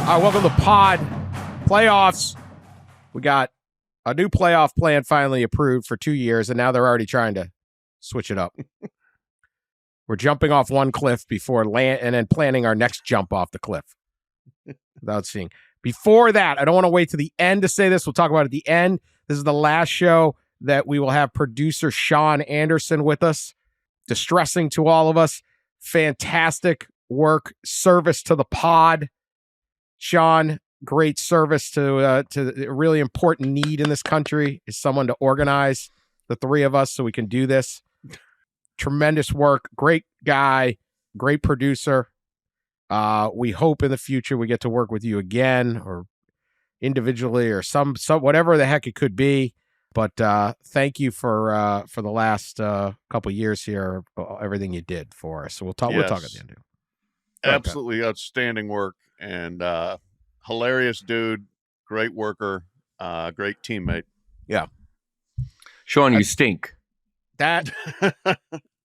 Welcome to Pod Playoffs. We got a new playoff plan finally approved for 2 years, and now they're already trying to switch it up. We're jumping off one cliff before land, and then planning our next jump off the cliff without seeing. Before that, I don't want to wait to the end to say this. We'll talk about it at the end. This is the last show that we will have producer Sean Anderson with us. Distressing to all of us. Fantastic work, service to the pod. Sean, great service to a really important need in this country is someone to organize the three of us so we can do this. Tremendous work. Great guy. Great producer. We hope in the future we get to work with you again or individually or some whatever the heck it could be. But thank you for the last couple of years here, everything you did for us. So we'll talk at the end. Absolutely outstanding work and hilarious dude, great worker, great teammate. Yeah. Sean, you stink. That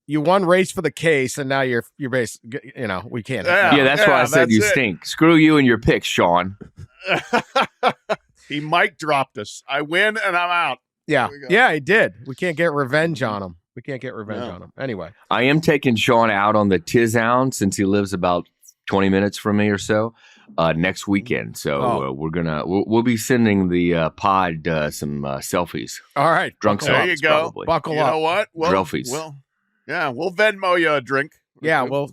you won race for the case, and now you're based. We can't. Yeah, that's why I said you stink. Screw you and your picks, Sean. He mic dropped us. I win and I'm out. Yeah, he did. We can't get revenge on him. On him. Anyway, I am taking Sean out on the Tizown since he lives about 20 minutes from me or so next weekend. So we'll be sending the pod some selfies. All right, drunk there you go. Probably. Buckle up. You know what? Trophies. We'll Venmo you a drink. Yeah, we'll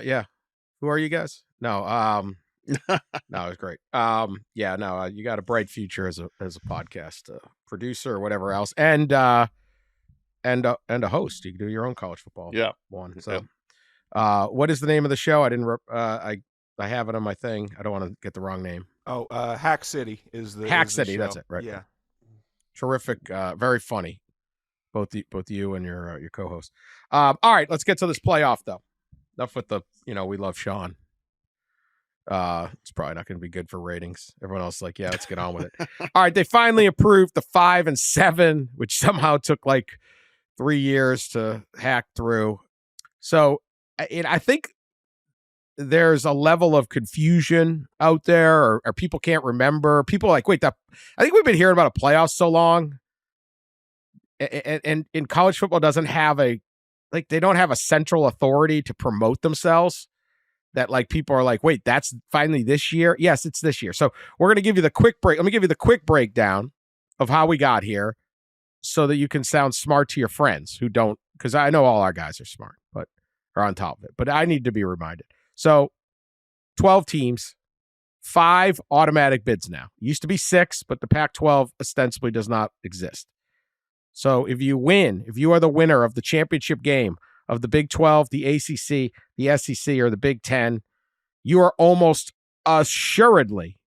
yeah. Who are you guys? No, no, it was great. You got a bright future as a podcast producer or whatever else, and a host. You can do your own college football one. So, what is the name of the show? I didn't. I have it on my thing. I don't want to get the wrong name. Hack City is the Hack is City. the That's show. it. Right. Yeah. Terrific. Very funny. Both you and your co-host. All right, let's get to this playoff though. Enough with the we love Sean. It's probably not going to be good for ratings. Everyone else is like, yeah, let's get on with it. All right, they finally approved the 5 and 7, which somehow took like 3 years to hack through. So I think there's a level of confusion out there, or people can't remember. People are like, wait, I think we've been hearing about a playoff so long, and in college football doesn't have they don't have a central authority to promote themselves. That like people are like, wait, that's finally this year? Yes, it's this year. So we're going to give you the quick break. Let me give you the quick breakdown of how we got here so that you can sound smart to your friends who don't, because I know all our guys are smart, but are on top of it. But I need to be reminded. So 12 teams, 5 automatic bids now. It used to be 6, but the Pac-12 ostensibly does not exist. So if you are the winner of the championship game of the Big 12, the ACC, the SEC, or the Big 10, you are almost assuredly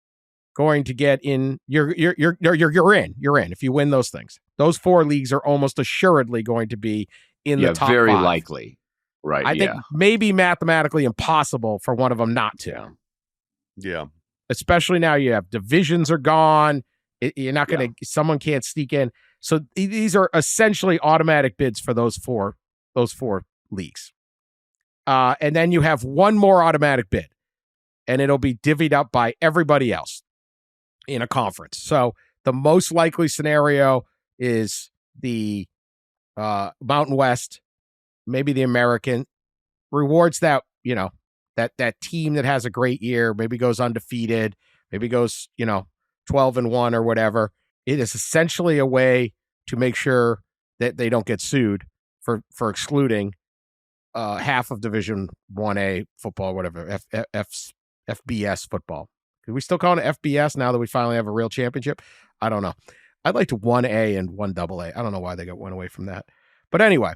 going to get in. You're in. You're in if you win those things. Those 4 leagues are almost assuredly going to be in the top 5. Very likely. Right. I think maybe mathematically impossible for one of them not to. Yeah. Especially now you have divisions are gone. You're not going to. Someone can't sneak in. So these are essentially automatic bids for those four leagues. And then you have one more automatic bid, and it'll be divvied up by everybody else in a conference. So the most likely scenario is the Mountain West, maybe the American, rewards that, that team that has a great year, maybe goes undefeated, maybe goes, 12-1 or whatever. It is essentially a way to make sure that they don't get sued for excluding half of Division 1A football, whatever, FBS football. Could we still call it FBS now that we finally have a real championship? I don't know. I'd like to 1A and 1AA. I don't know why they went away from that. But anyway,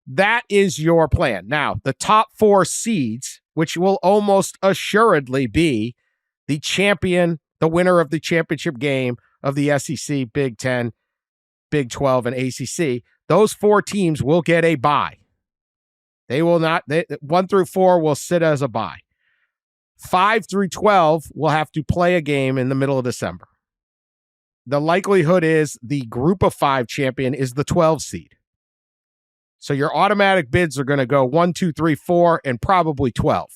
that is your plan. Now, the top 4 seeds, which will almost assuredly be the champion, the winner of the championship game of the SEC, Big 10, Big 12, and ACC, those 4 teams will get a bye. They will not. 1 through 4 will sit as a bye. 5 through 12 will have to play a game in the middle of December. The likelihood is the group of 5 champion is the 12 seed. So your automatic bids are going to go 1, 2, 3, 4, and probably 12.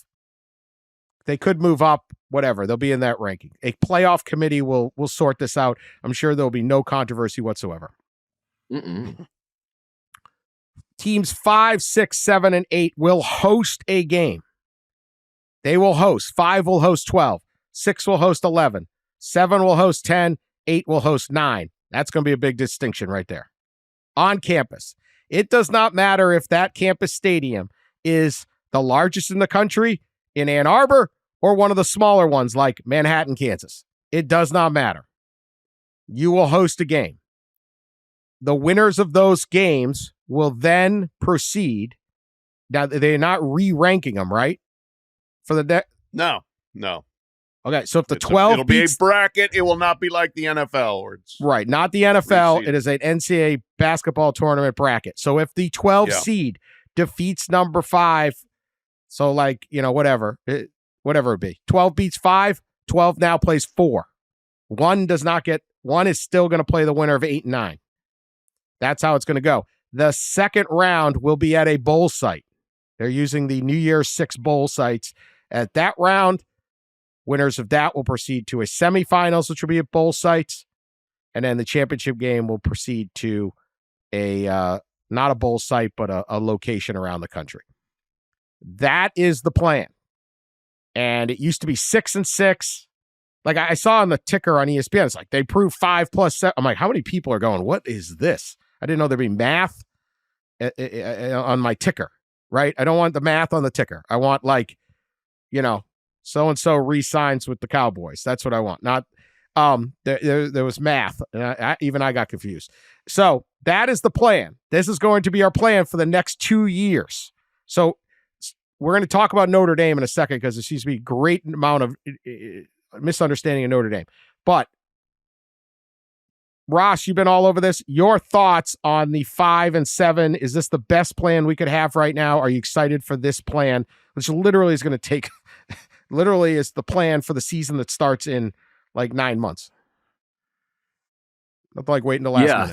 They could move up whatever. They'll be in that ranking. A playoff committee will sort this out. I'm sure there'll be no controversy whatsoever. Teams 5, 6, 7, and 8 will host a game. They will host. 5 will host 12. 6 will host 11. 7 will host 10. 8 will host 9. That's going to be a big distinction right there. On campus. It does not matter if that campus stadium is the largest in the country in Ann Arbor or one of the smaller ones like Manhattan, Kansas. It does not matter. You will host a game. The winners of those games will then proceed. Now, they're not re-ranking them, right? For the No. Okay, so if the 12 it'll be a bracket. It will not be like the NFL. Or it's right, not the NFL. It is an NCAA basketball tournament bracket. So if the 12 seed defeats number 5, so like, whatever it be, 12 beats 5, 12 now plays 4. 1 is still going to play the winner of 8 and 9. That's how it's going to go. The second round will be at a bowl site. They're using the New Year's 6 bowl sites. At that round, winners of that will proceed to a semifinals, which will be at bowl sites. And then the championship game will proceed to a not a bowl site, but a location around the country. That is the plan. And it used to be 6 and 6. Like I saw on the ticker on ESPN, it's like they proved 5 plus 7. I'm like, how many people are going, what is this? I didn't know there'd be math on my ticker, right? I don't want the math on the ticker. I want so-and-so re-signs with the Cowboys. That's what I want. Not there was math, and I got confused. So that is the plan. This is going to be our plan for the next 2 years. So we're going to talk about Notre Dame in a second because there seems to be a great amount of misunderstanding of Notre Dame. But Ross, you've been all over this. Your thoughts on the 5 and 7? Is this the best plan we could have right now? Are you excited for this plan, which literally is going to take, literally is the plan for the season that starts in like 9 months? Nothing like waiting the last minute.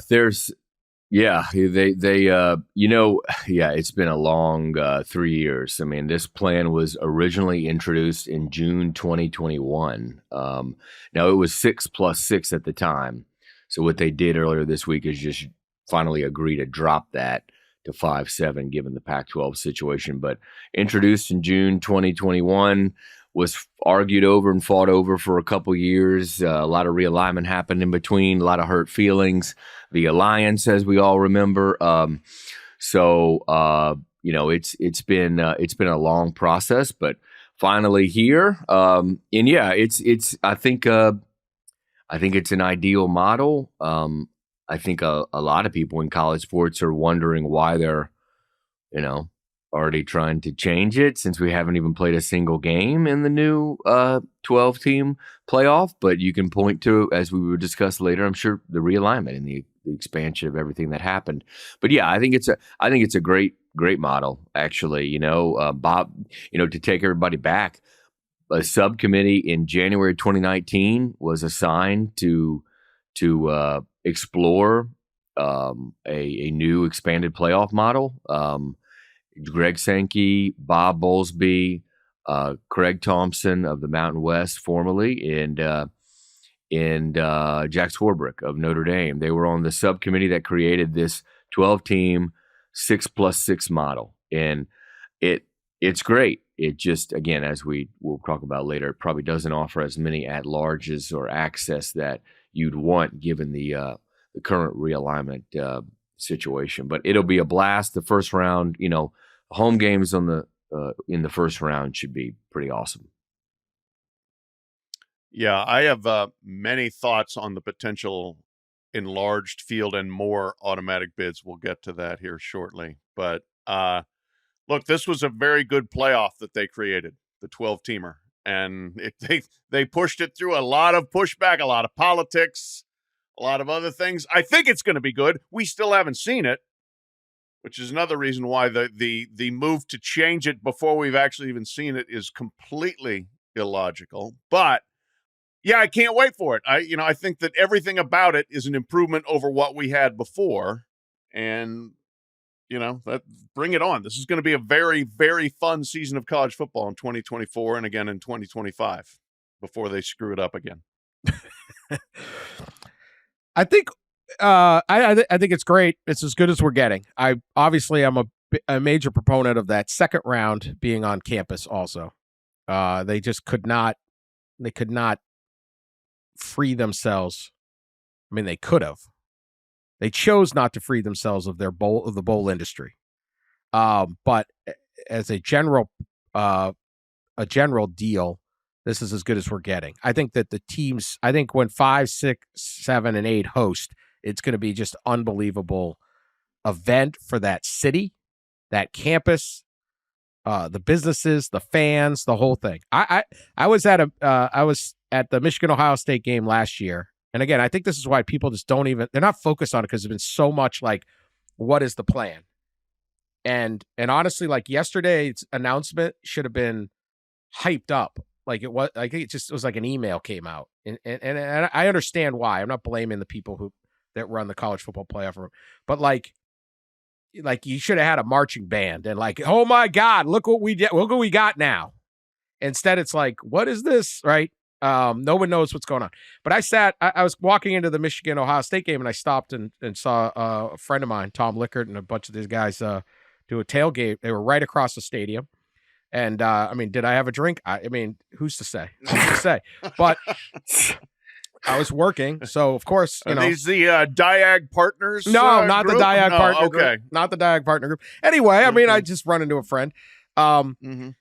It's been a long 3 years. I mean, this plan was originally introduced in June 2021. Now it was 6 plus 6 at the time. So what they did earlier this week is just finally agree to drop that to 5-7, given the Pac-12 situation. But introduced in June 2021, was argued over and fought over for a couple years. A lot of realignment happened in between, a lot of hurt feelings. The alliance, as we all remember. It's been a long process, but finally here. I think it's an ideal model. I think a lot of people in college sports are wondering why they're, already trying to change it since we haven't even played a single game in the new 12-team playoff. But you can point to, as we will discuss later, I'm sure, the realignment and the expansion of everything that happened. But yeah, I think it's a great model, actually. Bob, to take everybody back. A subcommittee in January 2019 was assigned to explore a new expanded playoff model. Greg Sankey, Bob Bowlesby, Craig Thompson of the Mountain West formerly, and Jack Swarbrick of Notre Dame. They were on the subcommittee that created this 12-team 6+6 model, and it's great. It just, again, as we'll talk about later, it probably doesn't offer as many at-larges or access that you'd want given the current realignment situation. But it'll be a blast. The first round, home games in the first round should be pretty awesome. Yeah, I have many thoughts on the potential enlarged field and more automatic bids. We'll get to that here shortly. But look, this was a very good playoff that they created, the 12-teamer. And they pushed it through a lot of pushback, a lot of politics, a lot of other things. I think it's going to be good. We still haven't seen it, which is another reason why the move to change it before we've actually even seen it is completely illogical. But yeah, I can't wait for it. I think that everything about it is an improvement over what we had before. And bring it on. This is going to be a very, very fun season of college football in 2024 and again in 2025. before they screw it up again. I think I think it's great. It's as good as we're getting. I'm a major proponent of that second round being on campus also. They just could not free themselves. I mean, they could have. They chose not to free themselves of the bowl industry. But as a general deal, this is as good as we're getting. I think that the teams, when 5, 6, 7, and 8 host, it's going to be just unbelievable event for that city, that campus, the businesses, the fans, the whole thing. I was at the Michigan Ohio State game last year. And again, I think this is why people just they're not focused on it because there's been so much like, what is the plan? And honestly, like yesterday's announcement should have been hyped up. Like it was, it was like an email came out. And I understand why. I'm not blaming the people that run the college football playoff room, but like you should have had a marching band and like, oh my God, look what we did. Look what we got now. Instead, it's like, what is this? Right. No one knows what's going on. But I was walking into the Michigan Ohio State game and I stopped and saw a friend of mine, Tom Lickert, and a bunch of these guys do a tailgate. They were right across the stadium. And did I have a drink? I mean, who's to say? But I was working, so of course, Are these the Diag partners? No, not group? the Diag partner okay. group. Not the Diag partner group. Anyway, I mean, I just run into a friend. And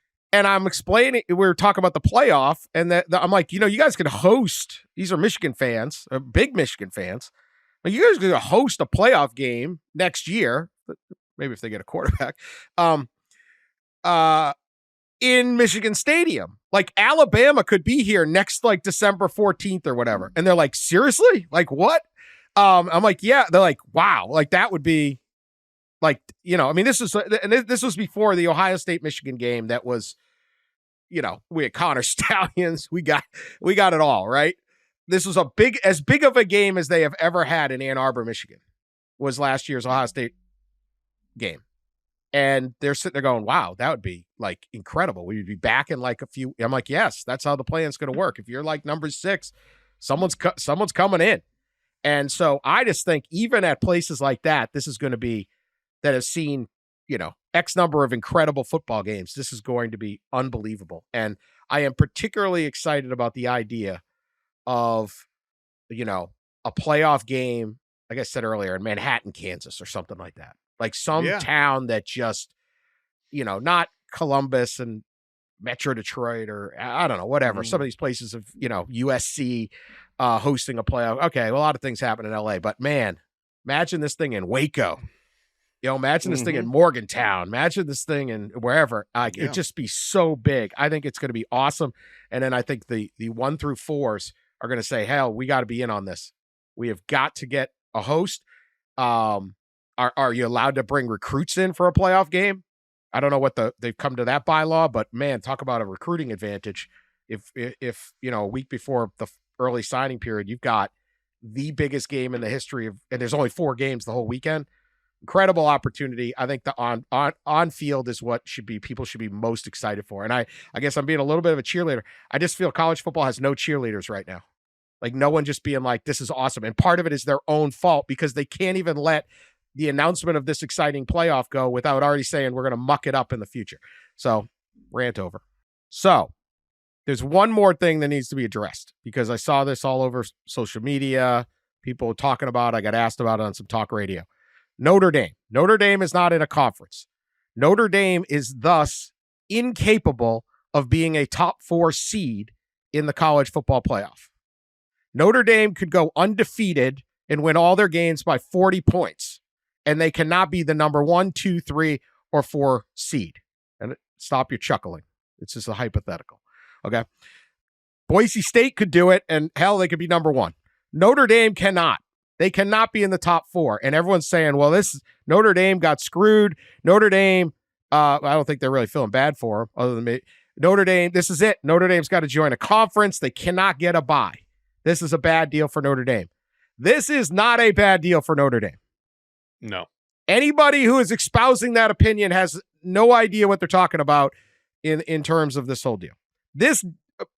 I'm explaining, we were talking about the playoff, and I'm like, you guys can host. These are Michigan fans, big Michigan fans. But you guys are going to host a playoff game next year, maybe if they get a quarterback, in Michigan Stadium. Like Alabama could be here next, like December 14th or whatever. And they're like, seriously? Like what? I'm like, yeah. They're like, wow. Like that would be like, this was before the Ohio State Michigan game. That was, we had Connor Stallions. We got it all, right? This was as big of a game as they have ever had in Ann Arbor, Michigan, was last year's Ohio State game. And they're sitting there going, wow, that would be like incredible. We'd be back in like a few. I'm like, yes, that's how the plan's going to work. If you're like number 6, someone's coming in. And so I just think even at places like that, this is going to be that have seen, X number of incredible football games. This is going to be unbelievable. And I am particularly excited about the idea of, a playoff game, like I said earlier, in Manhattan, Kansas, or something like that. Like some town that just, not Columbus and Metro Detroit or I don't know, whatever. Some of these places of, USC hosting a playoff. Okay, well, a lot of things happen in LA, but man, imagine this thing in Waco. Imagine this thing in Morgantown. Imagine this thing in wherever. It'd just be so big. I think it's going to be awesome. And then I think the 1 through 4s are going to say, hell, we got to be in on this. We have got to get a host. Are you allowed to bring recruits in for a playoff game? I don't know what they've come to that bylaw, but man, talk about a recruiting advantage. If a week before the early signing period, you've got the biggest game in the history of, and there's only 4 games the whole weekend. Incredible opportunity. I think the on field is what people should be most excited for. And I guess I'm being a little bit of a cheerleader. I just feel college football has no cheerleaders right now. Like no one just being like, this is awesome. And part of it is their own fault because they can't even let the announcement of this exciting playoff go without already saying we're going to muck it up in the future. So rant over. So there's one more thing that needs to be addressed because I saw this all over social media, people talking about it. I got asked about it on some talk radio. Notre Dame. Notre Dame is not in a conference. Notre Dame is thus incapable of being a top 4 seed in the college football playoff. Notre Dame could go undefeated and win all their games by 40 points. And they cannot be the number 1, 2, 3, or 4 seed. And stop your chuckling. It's just a hypothetical. Okay. Boise State could do it, and hell, they could be number 1. Notre Dame cannot. They cannot be in the top 4. And everyone's saying, well, Notre Dame got screwed. Notre Dame, I don't think they're really feeling bad for them, other than me. Notre Dame, this is it. Notre Dame's got to join a conference. They cannot get a bye. This is a bad deal for Notre Dame. This is not a bad deal for Notre Dame. No. Anybody who is espousing that opinion has no idea what they're talking about in terms of this whole deal. This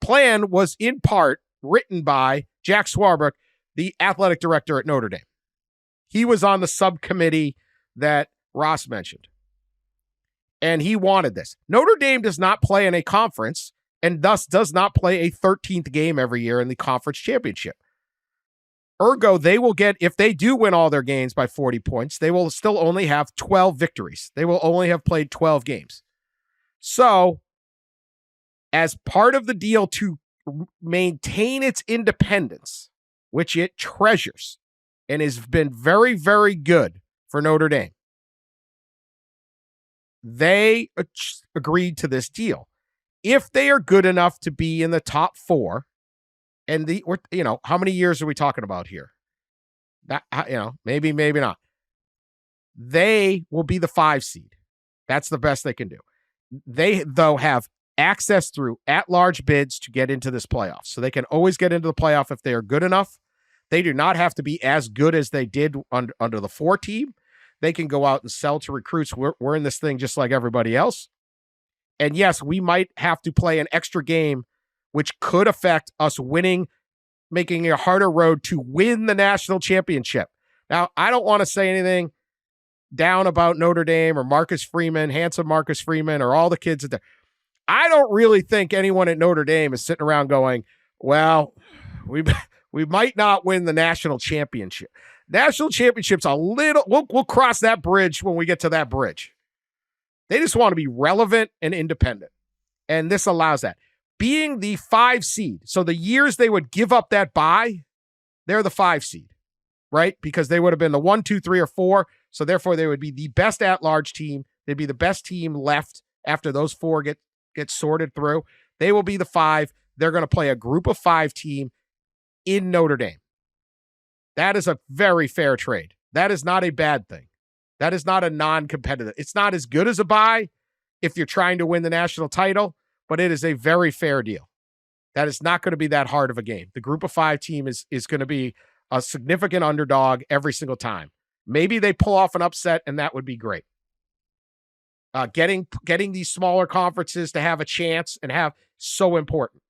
plan was in part written by Jack Swarbrick, the athletic director at Notre Dame. He was on the subcommittee that Ross mentioned. And he wanted this. Notre Dame does not play in a conference and thus does not play a 13th game every year in the conference championship. Ergo, they will get, if they do win all their games by 40 points, they will still only have 12 victories. They will only have played 12 games. So, as part of the deal to maintain its independence, which it treasures and has been very, very good for Notre Dame, they agreed to this deal. If they are good enough to be in the top 4, and how many years are we talking about here? That, maybe not. They will be the 5 seed. That's the best they can do. They, though, have access through at-large bids to get into this playoff. So they can always get into the playoff if they are good enough. They do not have to be as good as they did under the 4 team. They can go out and sell to recruits. We're in this thing just like everybody else. And yes, we might have to play an extra game, which could affect us winning, making it a harder road to win the national championship. Now, I don't want to say anything down about Notre Dame or Marcus Freeman, handsome Marcus Freeman, or all the kids at there. I don't really think anyone at Notre Dame is sitting around going, well, we might not win the national championship. National championship's a little, we'll cross that bridge when we get to that bridge. They just want to be relevant and independent. And this allows that. Being the 5 seed, so the years they would give up that bye, they're the 5 seed, right? Because they would have been the 1, 2, 3, or 4. So therefore, they would be the best at-large team. They'd be the best team left after those 4 get sorted through. They will be the 5. They're going to play a group of 5 team in Notre Dame. That is a very fair trade. That is not a bad thing. That is not a non-competitive. It's not as good as a bye if you're trying to win the national title, but it is a very fair deal. That is not going to be that hard of a game. The group of 5 team is going to be a significant underdog every single time. Maybe they pull off an upset, and that would be great. Getting these smaller conferences to have a chance and have so important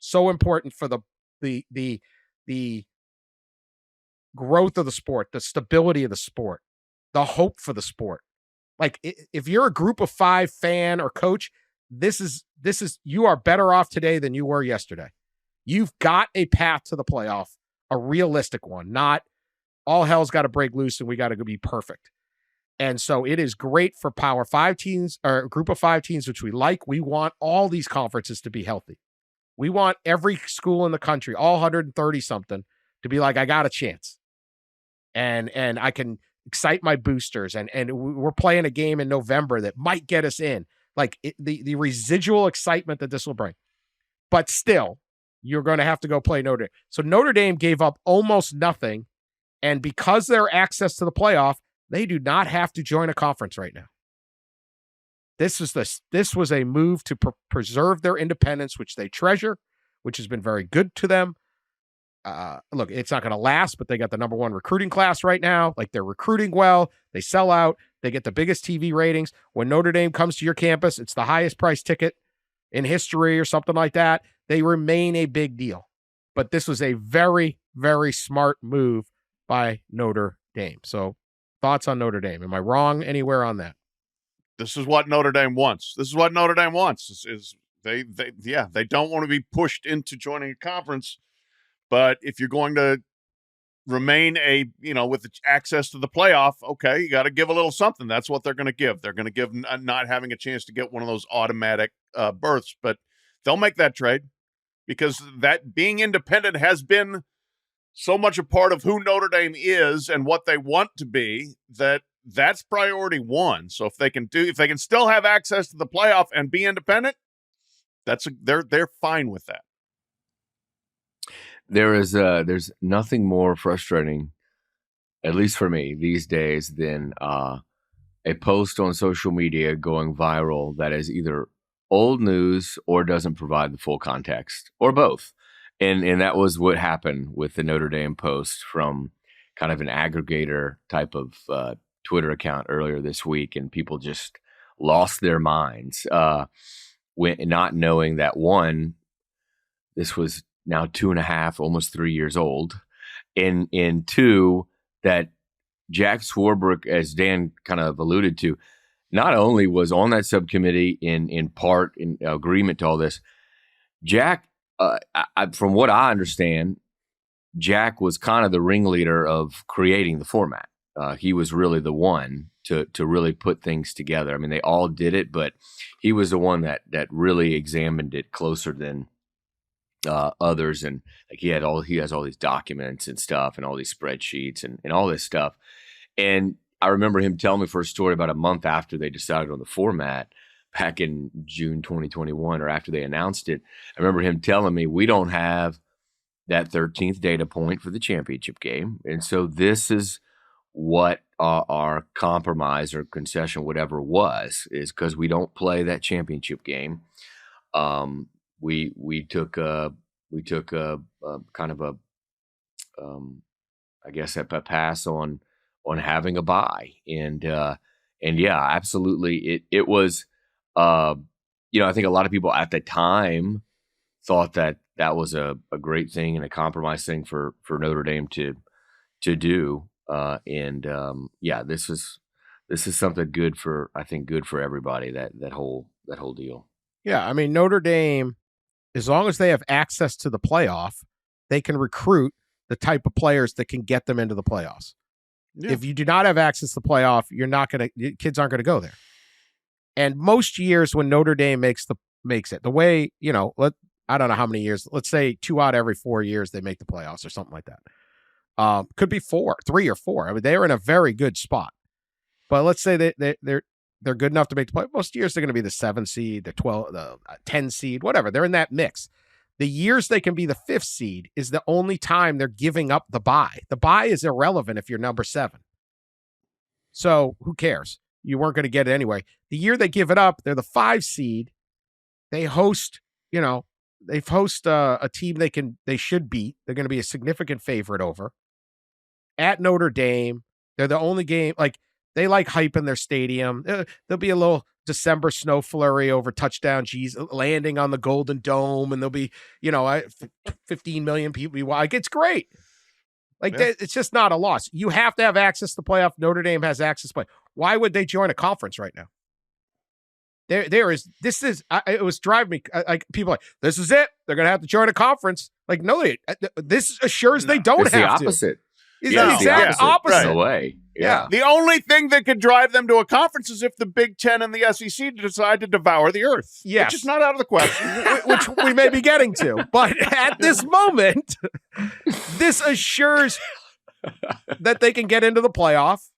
for the growth of the sport, the stability of the sport, the hope for the sport. Like, if you're a group of 5 fan or coach, this is you are better off today than you were yesterday. You've got a path to the playoff, a realistic one, not all hell's got to break loose and we got to be perfect. And so it is great for Power 5 teams, or a group of 5 teams, which we like. We want all these conferences to be healthy. We want every school in the country, all 130 something, to be like, I got a chance. And I can excite my boosters. And we're playing a game in November that might get us in. Like the residual excitement that this will bring. But still, you're going to have to go play Notre Dame. So Notre Dame gave up almost nothing. And because their access to the playoff, they do not have to join a conference right now. This was a move to preserve their independence, which they treasure, which has been very good to them. Look, it's not going to last, but they got the number 1 recruiting class right now. Like, they're recruiting well. They sell out. They get the biggest TV ratings. When Notre Dame comes to your campus, it's the highest price ticket in history or something like that. They remain a big deal. But this was a very, very smart move by Notre Dame. So, thoughts on Notre Dame? Am I wrong anywhere on that? This is what Notre Dame wants. This is what Notre Dame wants. They don't want to be pushed into joining a conference. But if you're going to remain with access to the playoff, okay, you got to give a little something. That's what they're going to give. They're going to give not having a chance to get one of those automatic berths, but they'll make that trade because that being independent has been so much a part of who Notre Dame is and what they want to be that's priority 1. So if they can still have access to the playoff and be independent, they're fine with that. There's nothing more frustrating, at least for me these days, than a post on social media going viral that is either old news or doesn't provide the full context, or both. And that was what happened with the Notre Dame post from kind of an aggregator type of Twitter account earlier this week, and people just lost their minds when not knowing that, one, this was now 2.5, almost 3 years old. And two, that Jack Swarbrick, as Dan kind of alluded to, not only was on that subcommittee in part in agreement to all this, Jack, from what I understand, Jack was kind of the ringleader of creating the format. He was really the one to really put things together. I mean, they all did it, but he was the one that really examined it closer than others. And like he has all these documents and stuff and all these spreadsheets and all this stuff. And I remember him telling me for a story about a month after they decided on the format back in June 2021, or after they announced it. I remember him telling me, we don't have that 13th data point for the championship game. And so this is what our compromise or concession, whatever was, is because we don't play that championship game. We took a kind of I guess a pass on having a bye. And yeah, absolutely. It was, I think a lot of people at the time thought that was a great thing and a compromise thing for Notre Dame to do. Yeah, this is something good for everybody, that whole deal. Yeah. I mean, Notre Dame, as long as they have access to the playoff, they can recruit the type of players that can get them into the playoffs. Yeah. If you do not have access to the playoff, kids aren't going to go there. And most years when Notre Dame makes it, the way, I don't know how many years, let's say 2 out of every 4 years they make the playoffs or something like that. Could be 3 or 4. I mean, they're in a very good spot. But let's say they're good enough to make the play. Most years they're going to be the 7 seed, the 12, the 10 seed, whatever. They're in that mix. The years they can be the 5th seed is the only time they're giving up the bye. The bye is irrelevant if you're number 7. So who cares? You weren't going to get it anyway. The year they give it up, they're the 5 seed. They host, they host a team they should beat. They're going to be a significant favorite over. At Notre Dame, they're the only game, they like hype in their stadium. There'll be a little December snow flurry over touchdown G's landing on the Golden Dome, and there'll be, 15 million people. It's great. It's just not a loss. You have to have access to playoff. Notre Dame has access to play. Why would they join a conference right now? It was driving me, people this is it. They're going to have to join a conference. No, this assures they don't it's have the opposite. to. It's the exact opposite. No way. Yeah. The only thing that could drive them to a conference is if the Big Ten and the SEC decide to devour the earth. Yes. Which is not out of the question. Which we may be getting to. But at this moment, this assures that they can get into the playoff.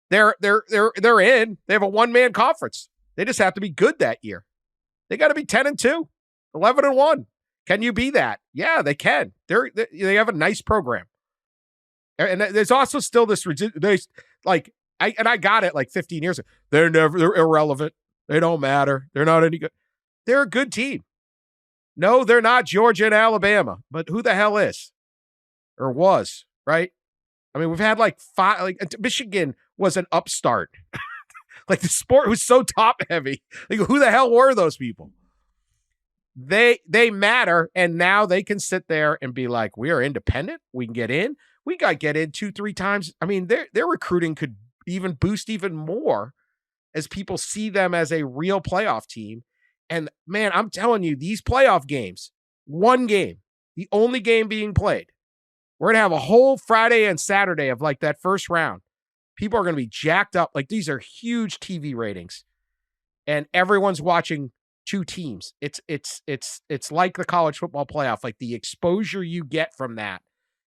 They're in. They have a one-man conference. They just have to be good that year. They got to be 10-2, 11-1. Can you be that? Yeah, they can. They have a nice program. And there's also still this, I got it 15 years ago. They're irrelevant. They don't matter. They're not any good. They're a good team. No, they're not Georgia and Alabama, but who the hell is? Or was, right? I mean, we've had 5, Michigan was an upstart. The sport was so top heavy. Who the hell were those people? They matter, and now they can sit there and be like, we are independent. We can get in. We got to get in 2-3 times. I mean, their recruiting could even boost even more as people see them as a real playoff team. And man, I'm telling you, these playoff games, one game, the only game being played, we're going to have a whole Friday and Saturday of that first round. People are going to be jacked up. These are huge TV ratings, and everyone's watching 2 teams. It's like the college football playoff. The exposure you get from that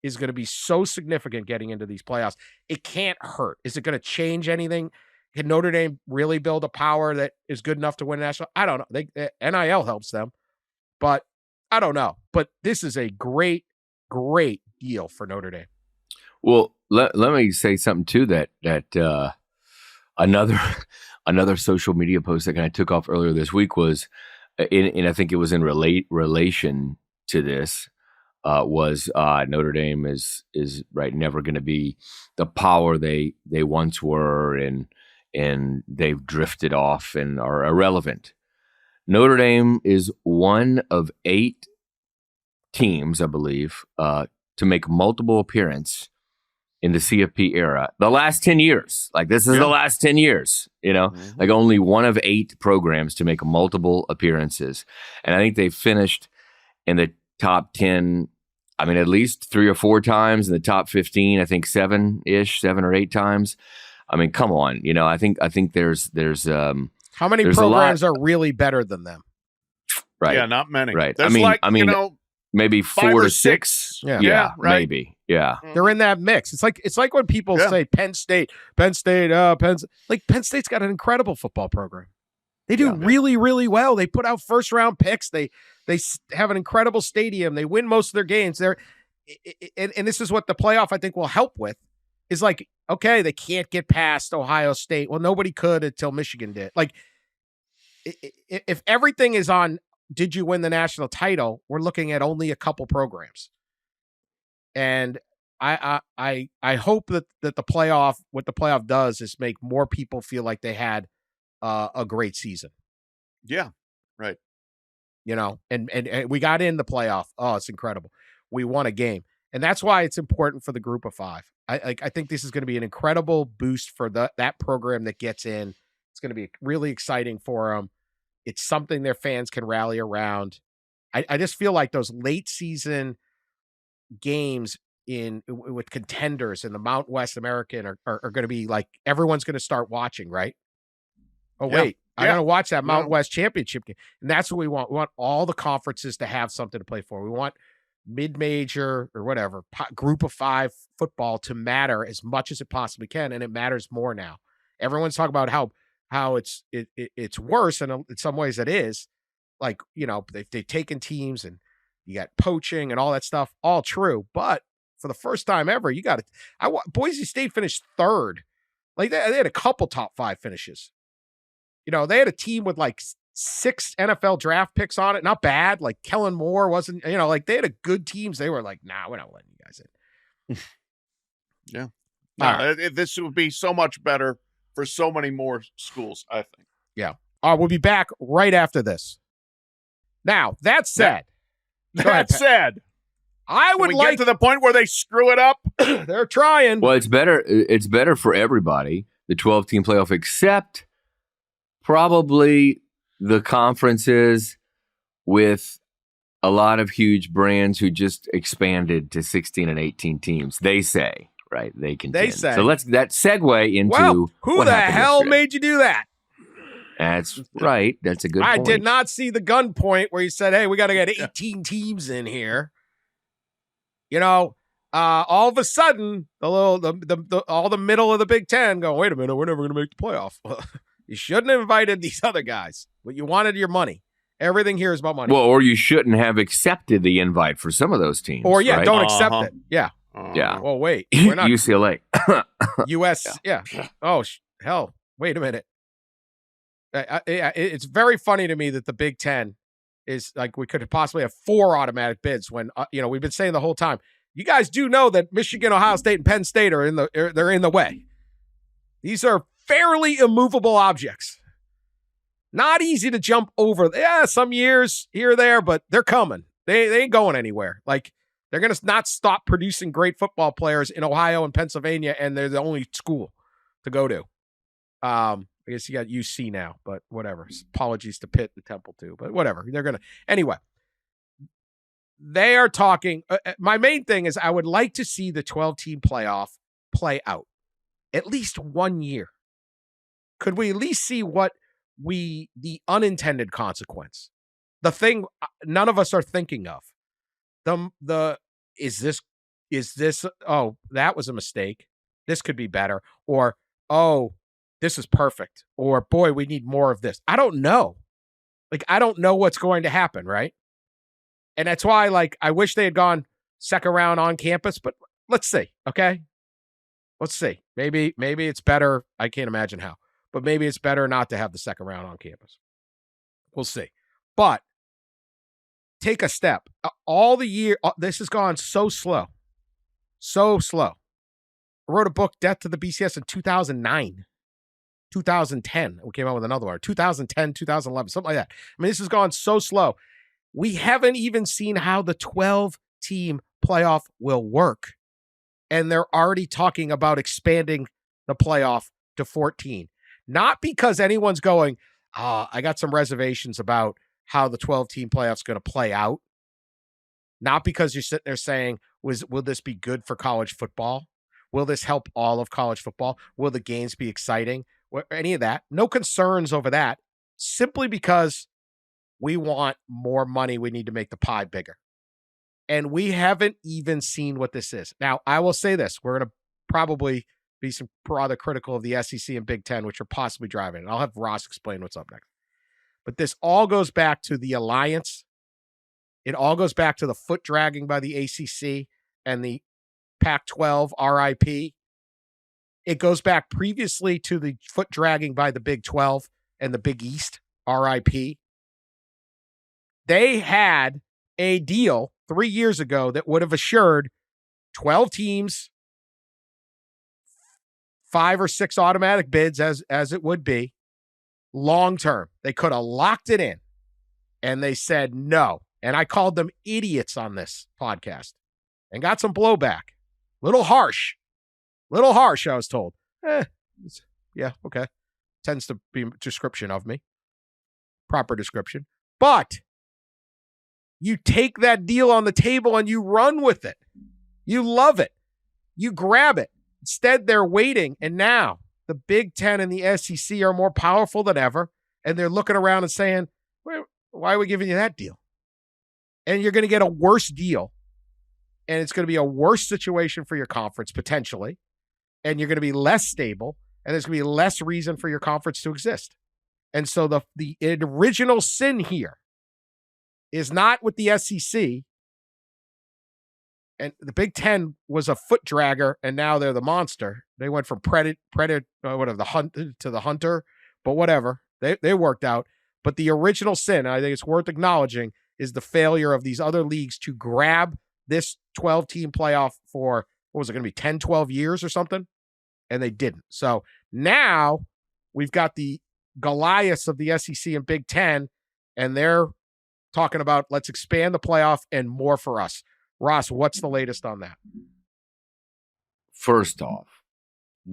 is going to be so significant getting into these playoffs. It can't hurt. Is it going to change anything? Can Notre Dame really build a power that is good enough to win a national? I don't know. NIL helps them, but I don't know. But this is a great, great deal for Notre Dame. Well, let me say something too, that another social media post that kind of took off earlier this week was, and I think it was in relation to this, was Notre Dame is right never going to be the power they once were, and they've drifted off and are irrelevant. Notre Dame is one of 8 teams, I believe, to make multiple appearance in the CFP era. The last 10 years. Like, this is the last 10 years, like only one of 8 programs to make multiple appearances. And I think they finished in the top 10, I mean, at least 3 or 4 times, in the top 15, I think 7 or 8 times. I mean, come on, I think there's how many programs are really better than them? Right. Yeah, not many. Right. There's maybe 5 4 or to 6. Yeah, right. Maybe. Yeah. They're in that mix. It's like when people say Penn State, Penn State's got an incredible football program. They do really, really well. They put out first round picks. They have an incredible stadium. They win most of their games. And this is what the playoff, I think, will help with, is like, okay, they can't get past Ohio State. Well, nobody could until Michigan did. Like, if everything is on, did you win the national title? We're looking at only a couple programs. And I hope that the playoff, what the playoff does is make more people feel like they had a great season. Yeah, right. And we got in the playoff. Oh, it's incredible. We won a game. And that's why it's important for the group of 5. I think this is going to be an incredible boost for that program that gets in. It's going to be really exciting for them. It's something their fans can rally around. I just feel like those late season games with contenders in the Mount West American are going to be like, everyone's going to start watching, right? Oh, wait, I got to watch that Mount West championship game. And that's what we want. We want all the conferences to have something to play for. We want mid-major or whatever group of 5 football to matter as much as it possibly can. And it matters more now. Everyone's talking about how it's worse. And in some ways it is, like, they've taken teams and you got poaching and all that stuff, all true. But for the first time ever, Boise State finished 3rd. Like, they had a couple top 5 finishes. They had a team with like 6 NFL draft picks on it. Not bad. Like, Kellen Moore wasn't, like, they had a good teams. They were like, nah, we're not letting you guys in. Yeah. No, this would be so much better for so many more schools, I think. Yeah. We'll be back right after this. Now, that said, I would like get to the point where they screw it up. They're trying. Well, it's better for everybody, the 12-team playoff, except probably the conferences with a lot of huge brands who just expanded to 16 and 18 teams. They say, right? They say. So let's segue into who the hell yesterday. Made you do that? That's right. That's a good point. I did not see the gun point where you said, hey, we got to get 18 teams in here. All of a sudden, all the middle of the Big Ten go, wait a minute, we're never going to make the playoff. You shouldn't have invited these other guys, but you wanted your money. Everything here is about money. Well, or you shouldn't have accepted the invite for some of those teams. Or, right? Don't accept it. Yeah. Yeah. Well, wait. We're not UCLA. US. Yeah. Oh, hell. Wait a minute. It's very funny to me that the Big Ten is like, we could possibly have 4 automatic bids when, we've been saying the whole time, you guys do know that Michigan, Ohio State, and Penn State they're in the way. These are fairly immovable objects. Not easy to jump over. Yeah, some years here or there, but they're coming. They ain't going anywhere. Like, they're going to not stop producing great football players in Ohio and Pennsylvania, and they're the only school to go to. I guess you got UC now, but whatever. Apologies to Pitt and Temple too, but whatever. They're going to. Anyway, they are talking. My main thing is I would like to see the 12-team playoff play out at least 1 year. Could we at least see the unintended consequence, the thing none of us are thinking of, is this, oh, that was a mistake. This could be better. Or, oh, this is perfect. Or, boy, we need more of this. I don't know. Like, I don't know what's going to happen, right? And that's why, like, I wish they had gone second round on campus, but let's see, okay? Let's see. Maybe it's better. I can't imagine how. But maybe it's better not to have the second round on campus. We'll see. But take a step. All the year, this has gone so slow. So slow. I wrote a book, Death to the BCS, in 2009. 2010. We came out with another one. 2010, 2011, something like that. I mean, this has gone so slow. We haven't even seen how the 12-team playoff will work. And they're already talking about expanding the playoff to 14. Not because anyone's going, I got some reservations about how the 12-team playoff's going to play out. Not because you're sitting there saying, will this be good for college football? Will this help all of college football? Will the games be exciting? Any of that. No concerns over that. Simply because we want more money. We need to make the pie bigger. And we haven't even seen what this is. Now, I will say this. We're going to probably be some rather critical of the SEC and Big Ten, which are possibly driving it. I'll have Ross explain what's up next. But this all goes back to the alliance. It all goes back to the foot dragging by the ACC and the Pac-12 RIP. It goes back previously to the foot dragging by the Big 12 and the Big East RIP. They had a deal 3 years ago that would have assured 12 teams, 5 or 6 automatic bids as it would be, long term. They could have locked it in, and they said no. And I called them idiots on this podcast and got some blowback. Little harsh, I was told. Yeah, okay. Tends to be a description of me. Proper description. But you take that deal on the table and you run with it. You love it. You grab it. Instead, they're waiting. And now the Big Ten and the SEC are more powerful than ever. And they're looking around and saying, why are we giving you that deal? And you're going to get a worse deal. And it's going to be a worse situation for your conference, potentially. And you're going to be less stable. And there's going to be less reason for your conference to exist. And so the original sin here is not with the SEC. And the Big Ten was a foot dragger, and now they're the monster. They went from the hunt to the hunter, but whatever. They worked out. But the original sin, I think it's worth acknowledging, is the failure of these other leagues to grab this 12-team playoff for, what was it going to be, 10, 12 years or something? And they didn't. So now we've got the Goliaths of the SEC and Big Ten, and they're talking about let's expand the playoff and more for us. Ross, what's the latest on that? First off,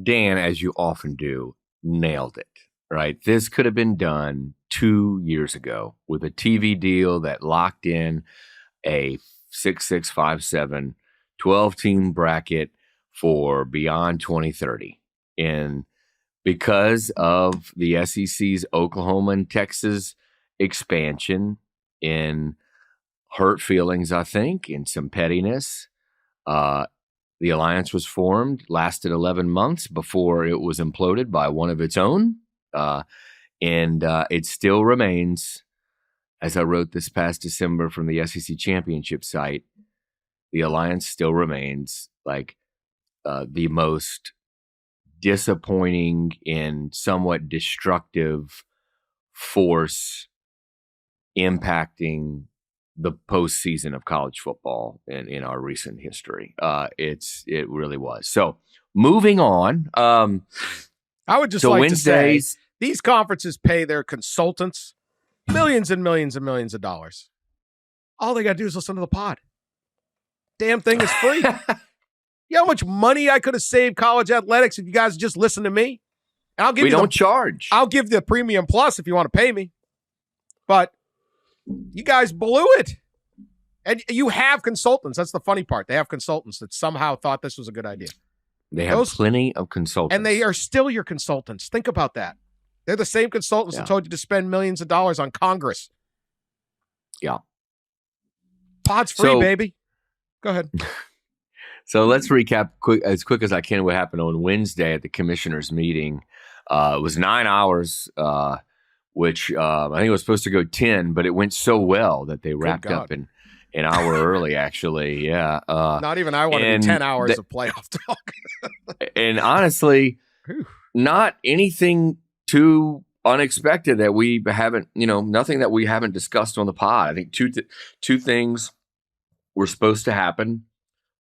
Dan, as you often do, nailed it, right? This could have been done 2 years ago with a TV deal that locked in a 6-6, 5-7, 12-team bracket for beyond 2030. And because of the SEC's Oklahoma and Texas expansion in hurt feelings, I think, and some pettiness, the alliance was formed, lasted 11 months before it was imploded by one of its own. And it still remains, as I wrote this past December from the SEC Championship site, the alliance still remains like the most disappointing and somewhat destructive force impacting the postseason of college football in our recent history. It really was. So moving on. I would just like Wednesdays, to say these conferences pay their consultants millions and millions and millions of dollars. All they got to do is listen to the pod. Damn thing is free. You know how much money I could have saved college athletics if you guys just listen to me? And we don't charge. I'll give the premium plus if you want to pay me. But you guys blew it. And you have consultants. That's the funny part. They have consultants that somehow thought this was a good idea. They have plenty of consultants. And they are still your consultants. Think about that. They're the same consultants that told you to spend millions of dollars on Congress. Yeah. Pod's free, baby. Go ahead. So let's recap as quick as I can what happened on Wednesday at the commissioners' meeting. It was 9 hours, which I think it was supposed to go 10, but it went so well that they wrapped up in an hour early, actually. Yeah. Not even I want to do 10 hours of playoff talk. And honestly, not anything too unexpected that we haven't, nothing that we haven't discussed on the pod. I think two things were supposed to happen.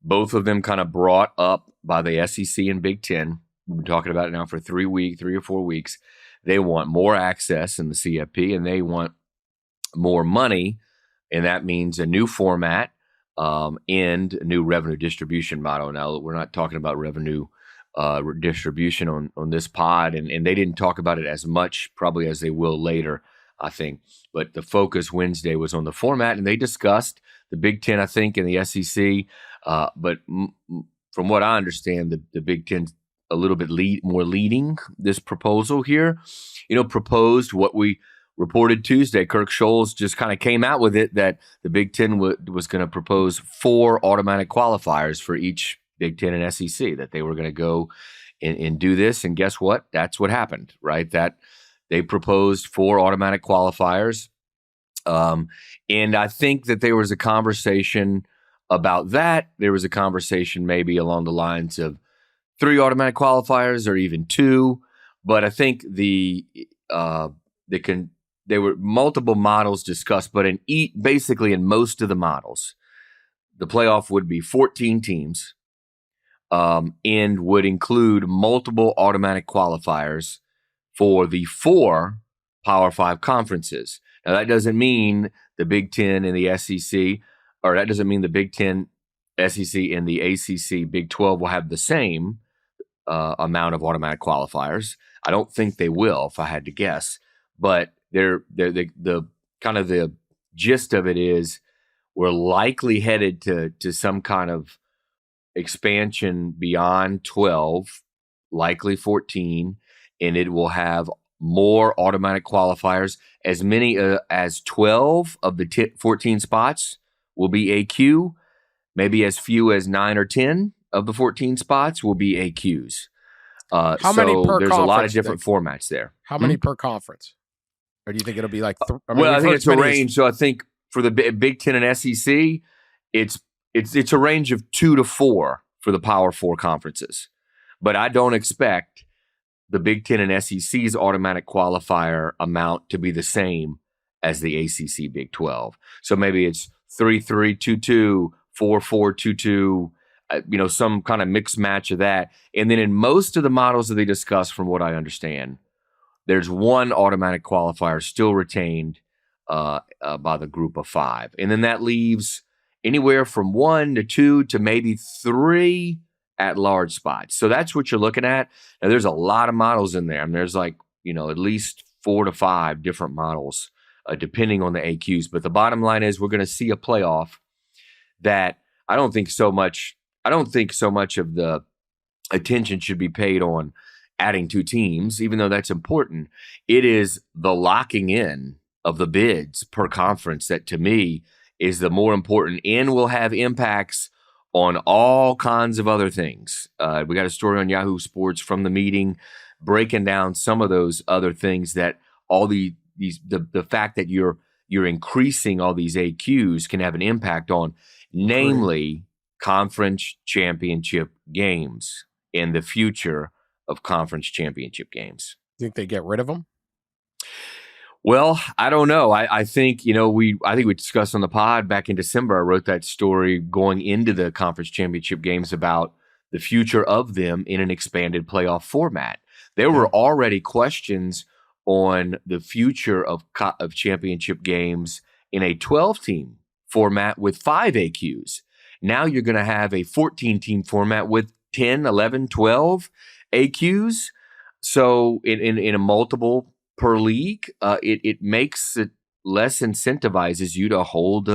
Both of them kind of brought up by the SEC and Big Ten. We've been talking about it now for 3 or 4 weeks. They want more access in the CFP, and they want more money and that means a new format and a new revenue distribution model. Now, we're not talking about revenue distribution on this pod, and they didn't talk about it as much probably as they will later, I think. But the focus Wednesday was on the format, and they discussed the Big Ten, I think, and the SEC. But from what I understand, the Big Ten's a little bit more leading this proposal here. Proposed what we reported Tuesday. Kirk Scholes just kind of came out with it that the Big Ten was going to propose 4 automatic qualifiers for each Big Ten and SEC, that they were going to go and do this. And guess what? That's what happened, right? That they proposed 4 automatic qualifiers. And I think that there was a conversation about that. There was a conversation maybe along the lines of 3 automatic qualifiers or even 2. But I think there were multiple models discussed, but basically in most of the models, the playoff would be 14 teams and would include multiple automatic qualifiers for the 4 Power 5 conferences. Now, that doesn't mean the Big Ten and the SEC, or that doesn't mean the Big Ten, SEC, and the ACC, Big 12 will have the same amount of automatic qualifiers. I don't think they will, if I had to guess. But the kind of the gist of it is we're likely headed to some kind of expansion beyond 12, likely 14, and it will have more automatic qualifiers. As many as 12 of the 14 spots will be AQ. Maybe as few as 9 or 10 of the 14 spots will be AQs. How many per there's conference? A lot of different formats there. How many per conference? Or do you think it'll be like? I think it's a range. So I think for the Big Ten and SEC, it's a range of 2 to 4 for the Power 4 conferences. But I don't expect the Big Ten and SEC's automatic qualifier amount to be the same as the ACC Big 12. So maybe it's 3-3, 2-2, 4-4, 2-2. Some kind of mixed match of that. And then in most of the models that they discuss, from what I understand, there's 1 automatic qualifier still retained by the group of 5. And then that leaves anywhere from 1 to 2 to maybe 3 at-large spots. So that's what you're looking at. Now, there's a lot of models in there. I mean, there's at least 4 to 5 different models, depending on the AQs. But the bottom line is we're going to see a playoff that I don't think so much of the attention should be paid on adding 2 teams, even though that's important. It is the locking in of the bids per conference that, to me, is the more important and will have impacts on all kinds of other things. We got a story on Yahoo Sports from the meeting breaking down some of those other things that all the fact that you're increasing all these AQs can have an impact on, namely conference championship games and the future of conference championship games. Think they get rid of them? Well, I don't know. I think, we discussed on the pod back in December. I wrote that story going into the conference championship games about the future of them in an expanded playoff format. There were already questions on the future of championship games in a 12-team format with 5 AQs. Now you're going to have a 14-team format with 10, 11, 12 AQs. So in a multiple per league, it makes it less incentivizes you to hold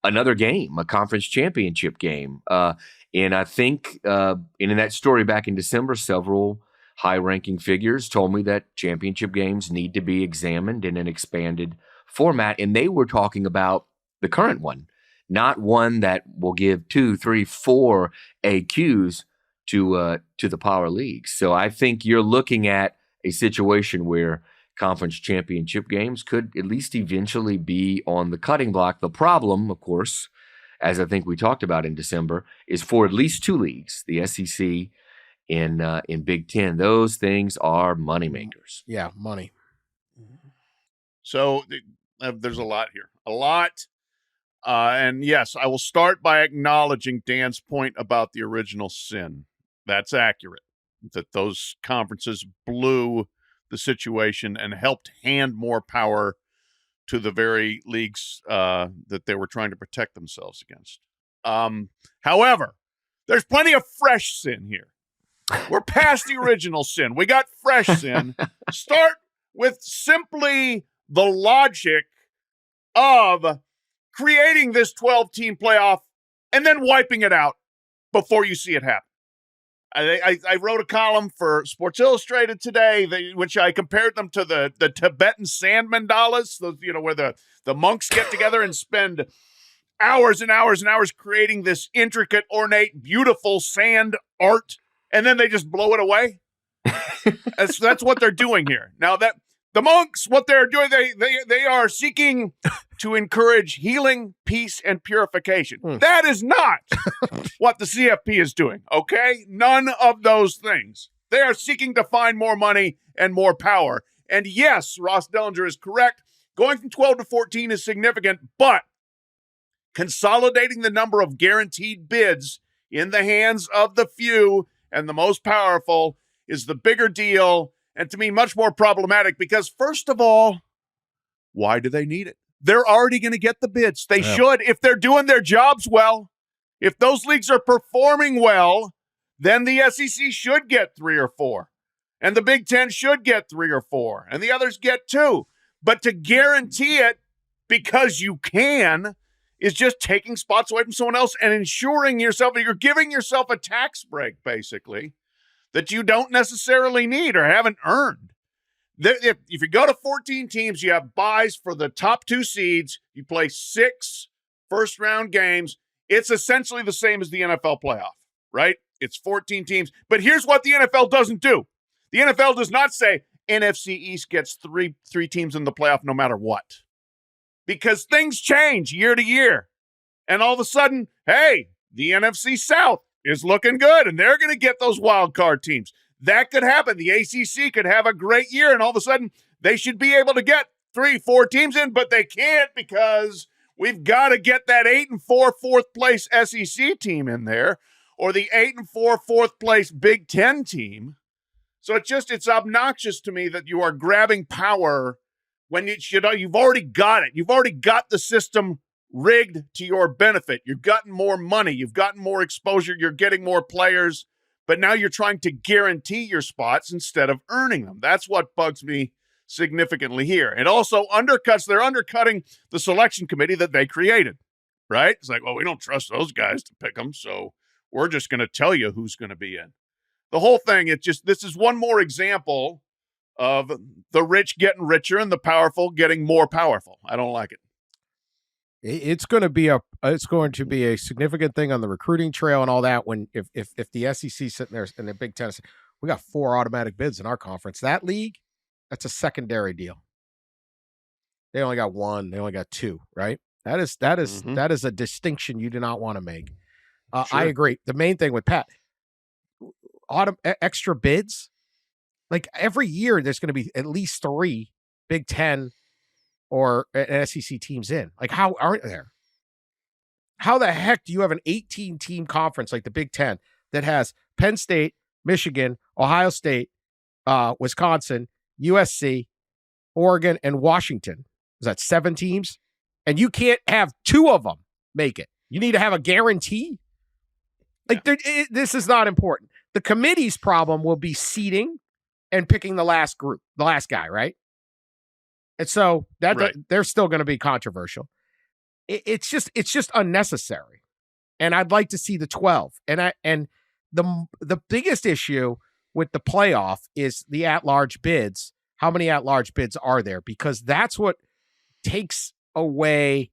another game, a conference championship game. And I think in that story back in December, several high-ranking figures told me that championship games need to be examined in an expanded format. And they were talking about the current one, not one that will give 2, 3, 4 AQs to the power leagues. So I think you're looking at a situation where conference championship games could at least eventually be on the cutting block. The problem, of course, as I think we talked about in December, is for at least 2 leagues, the SEC and in Big Ten. Those things are moneymakers. Yeah, money. So there's a lot here. A lot. And yes, I will start by acknowledging Dan's point about the original sin. That's accurate, that those conferences blew the situation and helped hand more power to the very leagues that they were trying to protect themselves against. However, there's plenty of fresh sin here. We're past the original sin. We got fresh sin. Start with simply the logic of creating this 12-team playoff and then wiping it out before you see it happen. I wrote a column for Sports Illustrated today, which I compared them to the Tibetan sand mandalas, those, where the monks get together and spend hours and hours and hours creating this intricate, ornate, beautiful sand art, and then they just blow it away. That's what they're doing here. Now that the monks, what they're doing, they are seeking to encourage healing, peace, and purification. That is not what the CFP is doing, okay? None of those things. They are seeking to find more money and more power. And yes, Ross Dellenger is correct. Going from 12 to 14 is significant, but consolidating the number of guaranteed bids in the hands of the few and the most powerful is the bigger deal, and to me, much more problematic because, first of all, why do they need it? They're already going to get the bids. They should. If they're doing their jobs well, if those leagues are performing well, then the SEC should get 3 or 4. And the Big Ten should get 3 or 4. And the others get 2. But to guarantee it because you can is just taking spots away from someone else and ensuring yourself that you're giving yourself a tax break, basically, that you don't necessarily need or haven't earned. If you go to 14 teams, you have buys for the top 2 seeds. You play 6 first-round games. It's essentially the same as the NFL playoff, right? It's 14 teams. But here's what the NFL doesn't do. The NFL does not say NFC East gets three teams in the playoff no matter what. Because things change year to year. And all of a sudden, hey, the NFC South is looking good, and they're going to get those wild card teams. That could happen. The ACC could have a great year, and all of a sudden, they should be able to get 3-4 teams in, but they can't because we've got to get that 8-4 fourth place SEC team in there, or the 8-4 fourth place Big Ten team. So it's obnoxious to me that you are grabbing power when you've already got it. You've already got the system rigged to your benefit. You've gotten more money. You've gotten more exposure. You're getting more players. But now you're trying to guarantee your spots instead of earning them. That's what bugs me significantly here. It also they're undercutting the selection committee that they created, right? It's like, well, we don't trust those guys to pick them, so we're just going to tell you who's going to be in. The whole thing, this is one more example of the rich getting richer and the powerful getting more powerful. I don't like it. It's going to be a significant thing on the recruiting trail and all that. When if the SEC sitting there and the Big Ten, we got 4 automatic bids in our conference. That league, that's a secondary deal. They only got 1. They only got 2. Right? That is a distinction you do not want to make. Sure. I agree. The main thing with Pat, extra bids, like every year there's going to be at least 3 Big Ten or an SEC teams in. Like, how aren't there? How the heck do you have an 18-team conference like the Big Ten that has Penn State, Michigan, Ohio State, Wisconsin, USC, Oregon, and Washington? Is that 7 teams? And you can't have 2 of them make it. You need to have a guarantee. Like, this is not important. The committee's problem will be seeding and picking the last guy, right? And so they're still going to be controversial. It's just unnecessary. And I'd like to see the 12. And the biggest issue with the playoff is the at-large bids. How many at-large bids are there? Because that's what takes away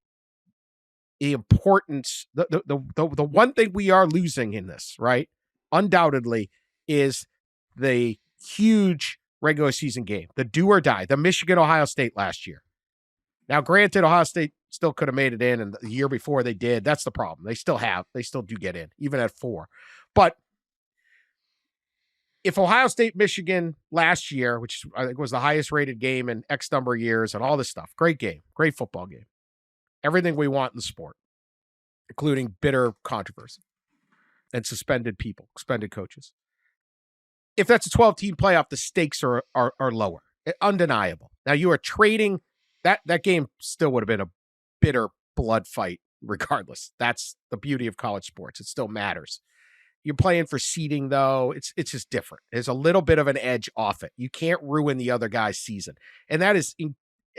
the importance. The one thing we are losing in this, right? Undoubtedly, is the huge regular season game, the do or die, the Michigan-Ohio State last year. Now, granted, Ohio State still could have made it in, and the year before they did. That's the problem. They still do get in, even at 4. But if Ohio State, Michigan last year, which I think was the highest rated game in X number of years and all this stuff, great game, great football game, everything we want in the sport, including bitter controversy and suspended coaches. If that's a 12-team playoff, the stakes are lower, undeniable. Now you are trading that game still would have been a bitter blood fight regardless. That's the beauty of college sports. It still matters. You're playing for seeding, though. It's just different. There's a little bit of an edge off it. You can't ruin the other guy's season. And that is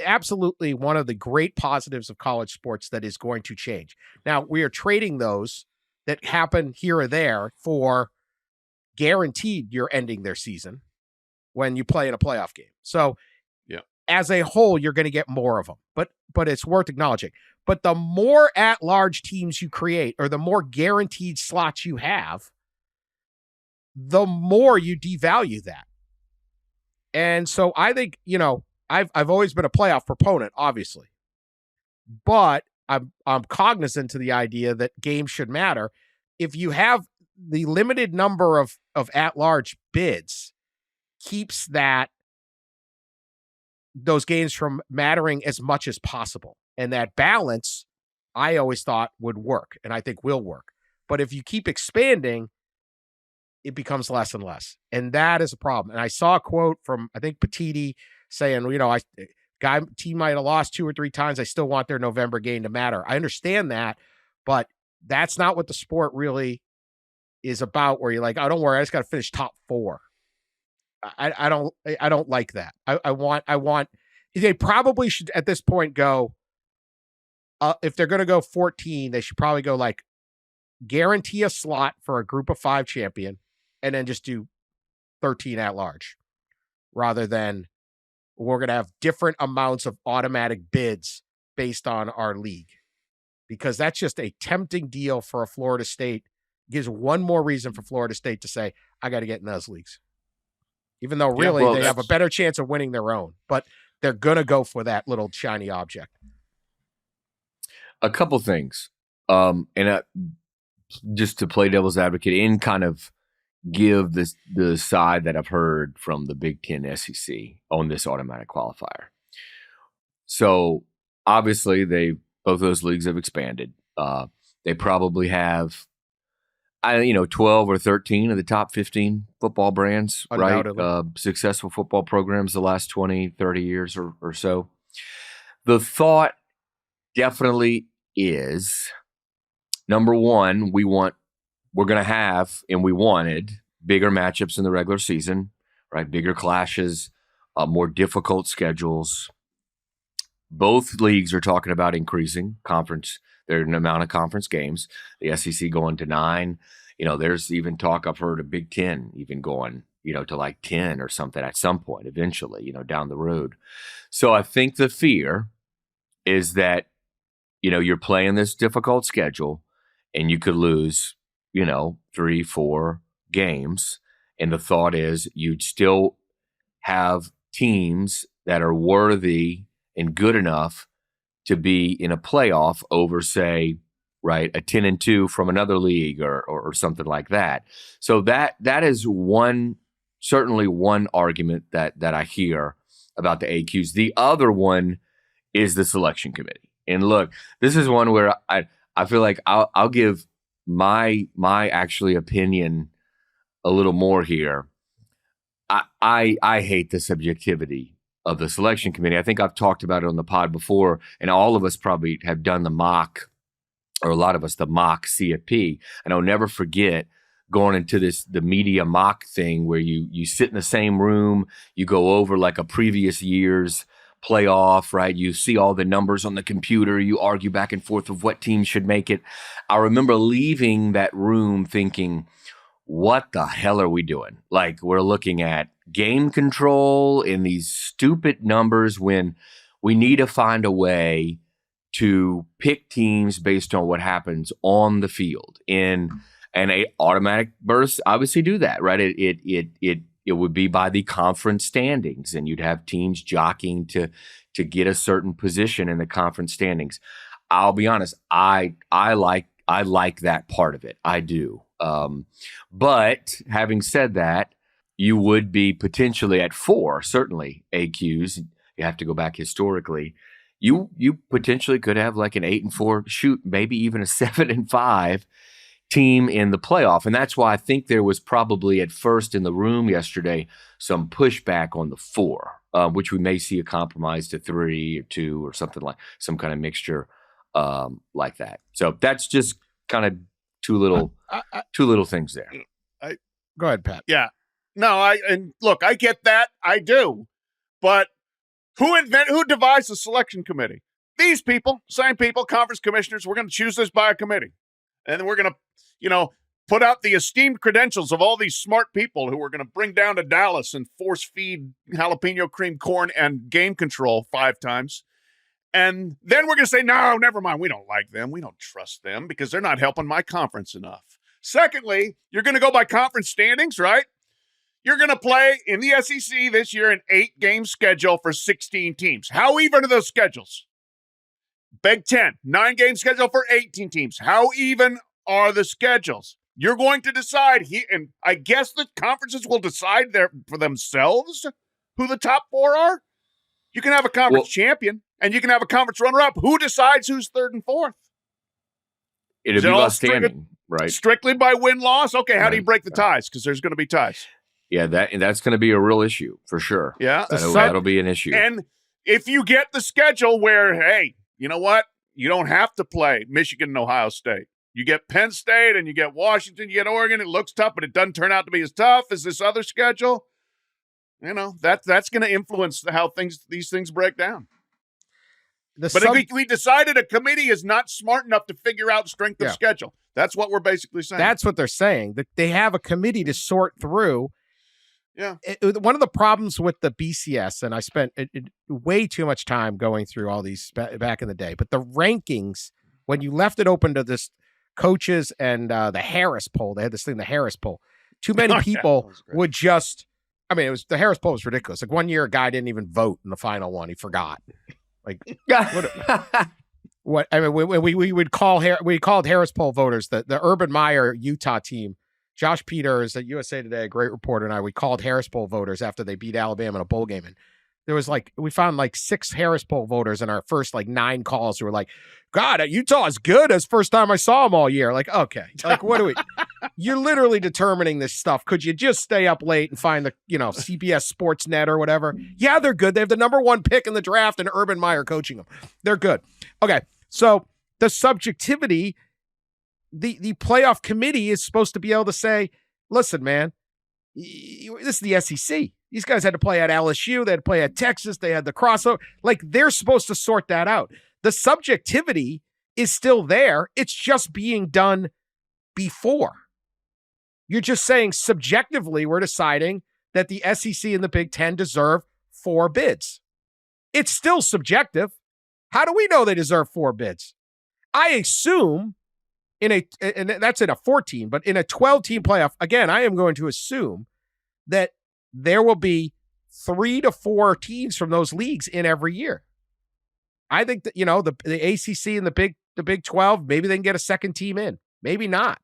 absolutely one of the great positives of college sports that is going to change. Now, we are trading those that happen here or there for guaranteed you're ending their season when you play in a playoff game. So as a whole, you're going to get more of them, but it's worth acknowledging. But the more at-large teams you create, or the more guaranteed slots you have, the more you devalue that. And so I think, I've always been a playoff proponent, obviously, but I'm cognizant to the idea that games should matter. If you have the limited number of at-large bids, keeps those games from mattering as much as possible. And that balance, I always thought would work, and I think will work. But if you keep expanding, it becomes less and less. And that is a problem. And I saw a quote from, I think, Petiti saying, team might have lost 2 or 3 times. I still want their November game to matter. I understand that, but that's not what the sport really is about, where you're like, oh, don't worry, I just got to finish top 4. I don't like that. I want, they probably should at this point go, if they're going to go 14, they should probably go like guarantee a slot for a group of 5 champion and then just do 13 at large, rather than we're going to have different amounts of automatic bids based on our league, because that's just a tempting deal for a Florida State. Gives one more reason for Florida State to say, I got to get in those leagues. Even though really they have a better chance of winning their own, but they're going to go for that little shiny object. A couple things. Just to play devil's advocate and kind of give the side that I've heard from the Big Ten SEC on this automatic qualifier. So obviously both those leagues have expanded. They probably have 12 or 13 of the top 15 football brands, right? Successful football programs the last 20, 30 years or so. The thought definitely is, number one, we wanted bigger matchups in the regular season, right? Bigger clashes, more difficult schedules. Both leagues are talking about increasing their amount of conference games. The SEC going to 9. There's even talk, I've heard, of Big Ten even going, to like 10 or something at some point eventually, down the road. So I think the fear is that, you're playing this difficult schedule and you could lose, 3, 4 games. And the thought is you'd still have teams that are worthy and good enough to be in a playoff over, say, right, a 10-2 from another league or something like that. So that is certainly one argument that I hear about the AQs. The other one is the selection committee. And look, this is one where I feel like I'll give my actually opinion a little more here. I hate the subjectivity of the selection committee. I think I've talked about it on the pod before, and all of us probably have done the mock, or a lot of us, the mock CFP. And I'll never forget going into the media mock thing where you sit in the same room, you go over like a previous year's playoff, right? You see all the numbers on the computer, you argue back and forth of what team should make it. I remember leaving that room thinking, what the hell are we doing? Like, we're looking at game control in these stupid numbers when we need to find a way to pick teams based on what happens on the field. And a automatic bursts obviously do that, right? It would be by the conference standings, and you'd have teams jockeying to get a certain position in the conference standings. I'll be honest, I like that part of it. I do. But having said that, you would be potentially at 4, certainly AQs. You have to go back historically. You potentially could have like an 8-4, shoot, maybe even a 7-5 team in the playoff. And that's why I think there was probably at first in the room yesterday some pushback on the 4, which we may see a compromise to 3 or 2 or something like some kind of mixture like that. So that's just kind of two little things there. Go ahead, Pat. Yeah. No, and look, I get that. I do. But who devised the selection committee? These people, same people, conference commissioners. We're going to choose this by a committee. And then we're going to, put out the esteemed credentials of all these smart people who we're going to bring down to Dallas and force feed jalapeno cream corn and game control 5 times. And then we're going to say, no, never mind. We don't like them. We don't trust them because they're not helping my conference enough. Secondly, you're going to go by conference standings, right? You're going to play in the SEC this year an 8-game schedule for 16 teams. How even are those schedules? Big Ten, 9-game schedule for 18 teams. How even are the schedules? You're going to decide, and I guess the conferences will decide for themselves who the top 4 are. You can have a conference champion, and you can have a conference runner-up. Who decides who's 3rd and 4th? It'll be by standing, right? Strictly by win-loss? Okay, how do you break the ties? Because there's going to be ties. Yeah, that's going to be a real issue for sure. Yeah. That'll be an issue. And if you get the schedule where, hey, you know what? You don't have to play Michigan and Ohio State. You get Penn State and you get Washington, you get Oregon. It looks tough, but it doesn't turn out to be as tough as this other schedule. That's going to influence how these things break down. If we decided a committee is not smart enough to figure out strength of schedule. That's what we're basically saying. That's what they're saying. That they have a committee to sort through. Yeah. One of the problems with the BCS, and I spent way too much time going through all these back in the day, but the rankings, when you left it open to this coaches and the Harris poll, they had this thing, the Harris poll. Too many people would just, the Harris poll was ridiculous. Like one year, a guy didn't even vote in the final one. He forgot. Like, we would call we called Harris poll voters the Urban Meyer Utah team. Josh Peters at USA Today, a great reporter, and we called Harris poll voters after they beat Alabama in a bowl game. And there was we found 6 Harris poll voters in our first 9 calls who were like, God, Utah is good. It's the first time I saw them all year. Like, okay. What do we, you're literally determining this stuff. Could you just stay up late and find the, CBS Sportsnet or whatever? Yeah, they're good. They have the number 1 pick in the draft and Urban Meyer coaching them. They're good. Okay. So the subjectivity, the playoff committee is supposed to be able to say, listen, man, this is the SEC. These guys had to play at LSU. They had to play at Texas. They had the crossover. They're supposed to sort that out. The subjectivity is still there. It's just being done before. You're just saying subjectively, we're deciding that the SEC and the Big Ten deserve 4 bids. It's still subjective. How do we know they deserve 4 bids? I assume and that's in a 14, but in a 12-team playoff, again, I am going to assume that there will be 3 to 4 teams from those leagues in every year. I think that, the ACC and the Big 12, maybe they can get a second team in. Maybe not.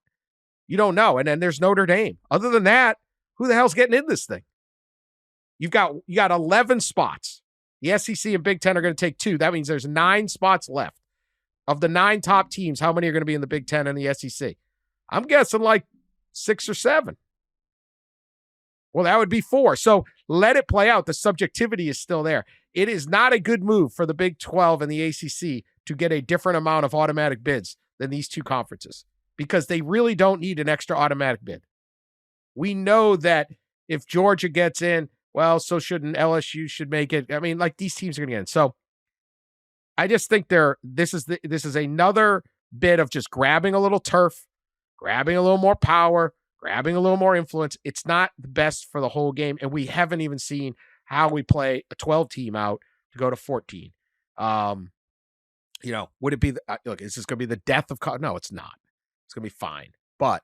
You don't know. And then there's Notre Dame. Other than that, who the hell's getting in this thing? You got 11 spots. The SEC and Big 10 are going to take 2. That means there's 9 spots left. Of the 9 top teams, how many are going to be in the Big 10 and the SEC? I'm guessing 6 or 7. Well, that would be 4. So let it play out. The subjectivity is still there. It is not a good move for the Big 12 and the ACC to get a different amount of automatic bids than these 2 conferences because they really don't need an extra automatic bid. We know that if Georgia gets in, well, so shouldn't LSU should make it. These teams are going to get in. So I just think this is another bit of just grabbing a little turf, grabbing a little more power, grabbing a little more influence. It's not the best for the whole game, and we haven't even seen how we play a 12-team out to go to 14. Would it be is this going to be the death of no, it's not. It's going to be fine. But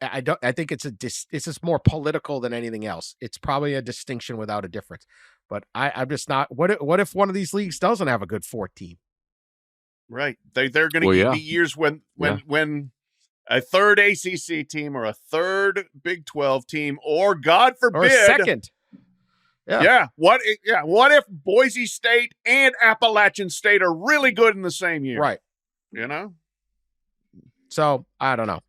I think it's just more political than anything else. It's probably a distinction without a difference. But I'm just not. What if one of these leagues doesn't have a good 4th team? Right. They're going to be years when a 3rd ACC team or a 3rd Big 12 team, or God forbid, or a 2nd. Yeah. What if Boise State and Appalachian State are really good in the same year? Right. So I don't know.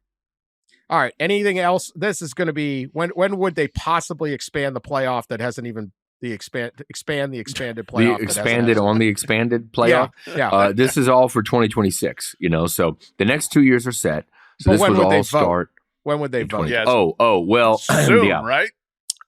All right. Anything else? This is going to be when would they possibly expand the playoff that hasn't even the expand the expanded playoff. The expanded on the expanded playoff. Yeah. This is all for 2026. So the next 2 years are set. So But this when would would they all vote? start. When would they in vote? 20 Yes. Well, Soon, yeah. right?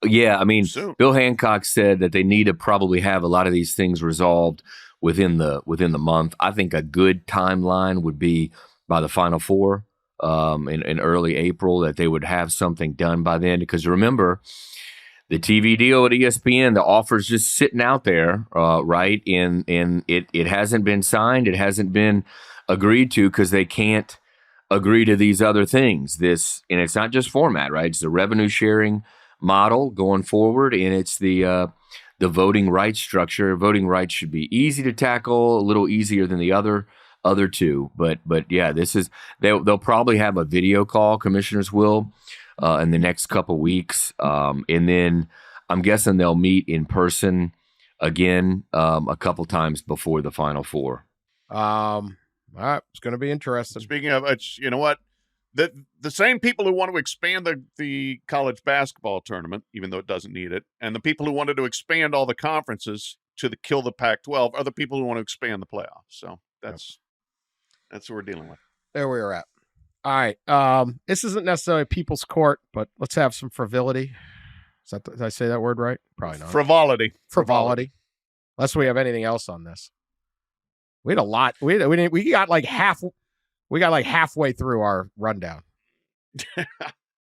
Yeah, I mean, Soon. Bill Hancock said that they need to probably have a lot of these things resolved within the month. I think a good timeline would be by the Final Four in early April, that they would have something done by then. Because remember, the TV deal at ESPN, the offer's just sitting out there, right? And it hasn't been signed. It hasn't been agreed to because they can't agree to these other things. And it's not just format, right? It's the revenue sharing model going forward, and it's the voting rights structure. Voting rights should be easy to tackle, a little easier than the other two. But yeah, they'll probably have a video call. Commissioners will in the next couple weeks, and then I'm guessing they'll meet in person again a couple times before the Final Four. All right, it's going to be interesting. Speaking of, you know what? The same people who want to expand the college basketball tournament, even though it doesn't need it, and the people who wanted to expand all the conferences to kill the Pac-12 are the people who want to expand the playoffs. So that's what we're dealing with. There we are at. All right. This isn't necessarily people's court, but let's have some frivolity. Did I say that word right? Probably not. Frivolity. Unless we have anything else on this. We had a lot. We got like halfway through our rundown,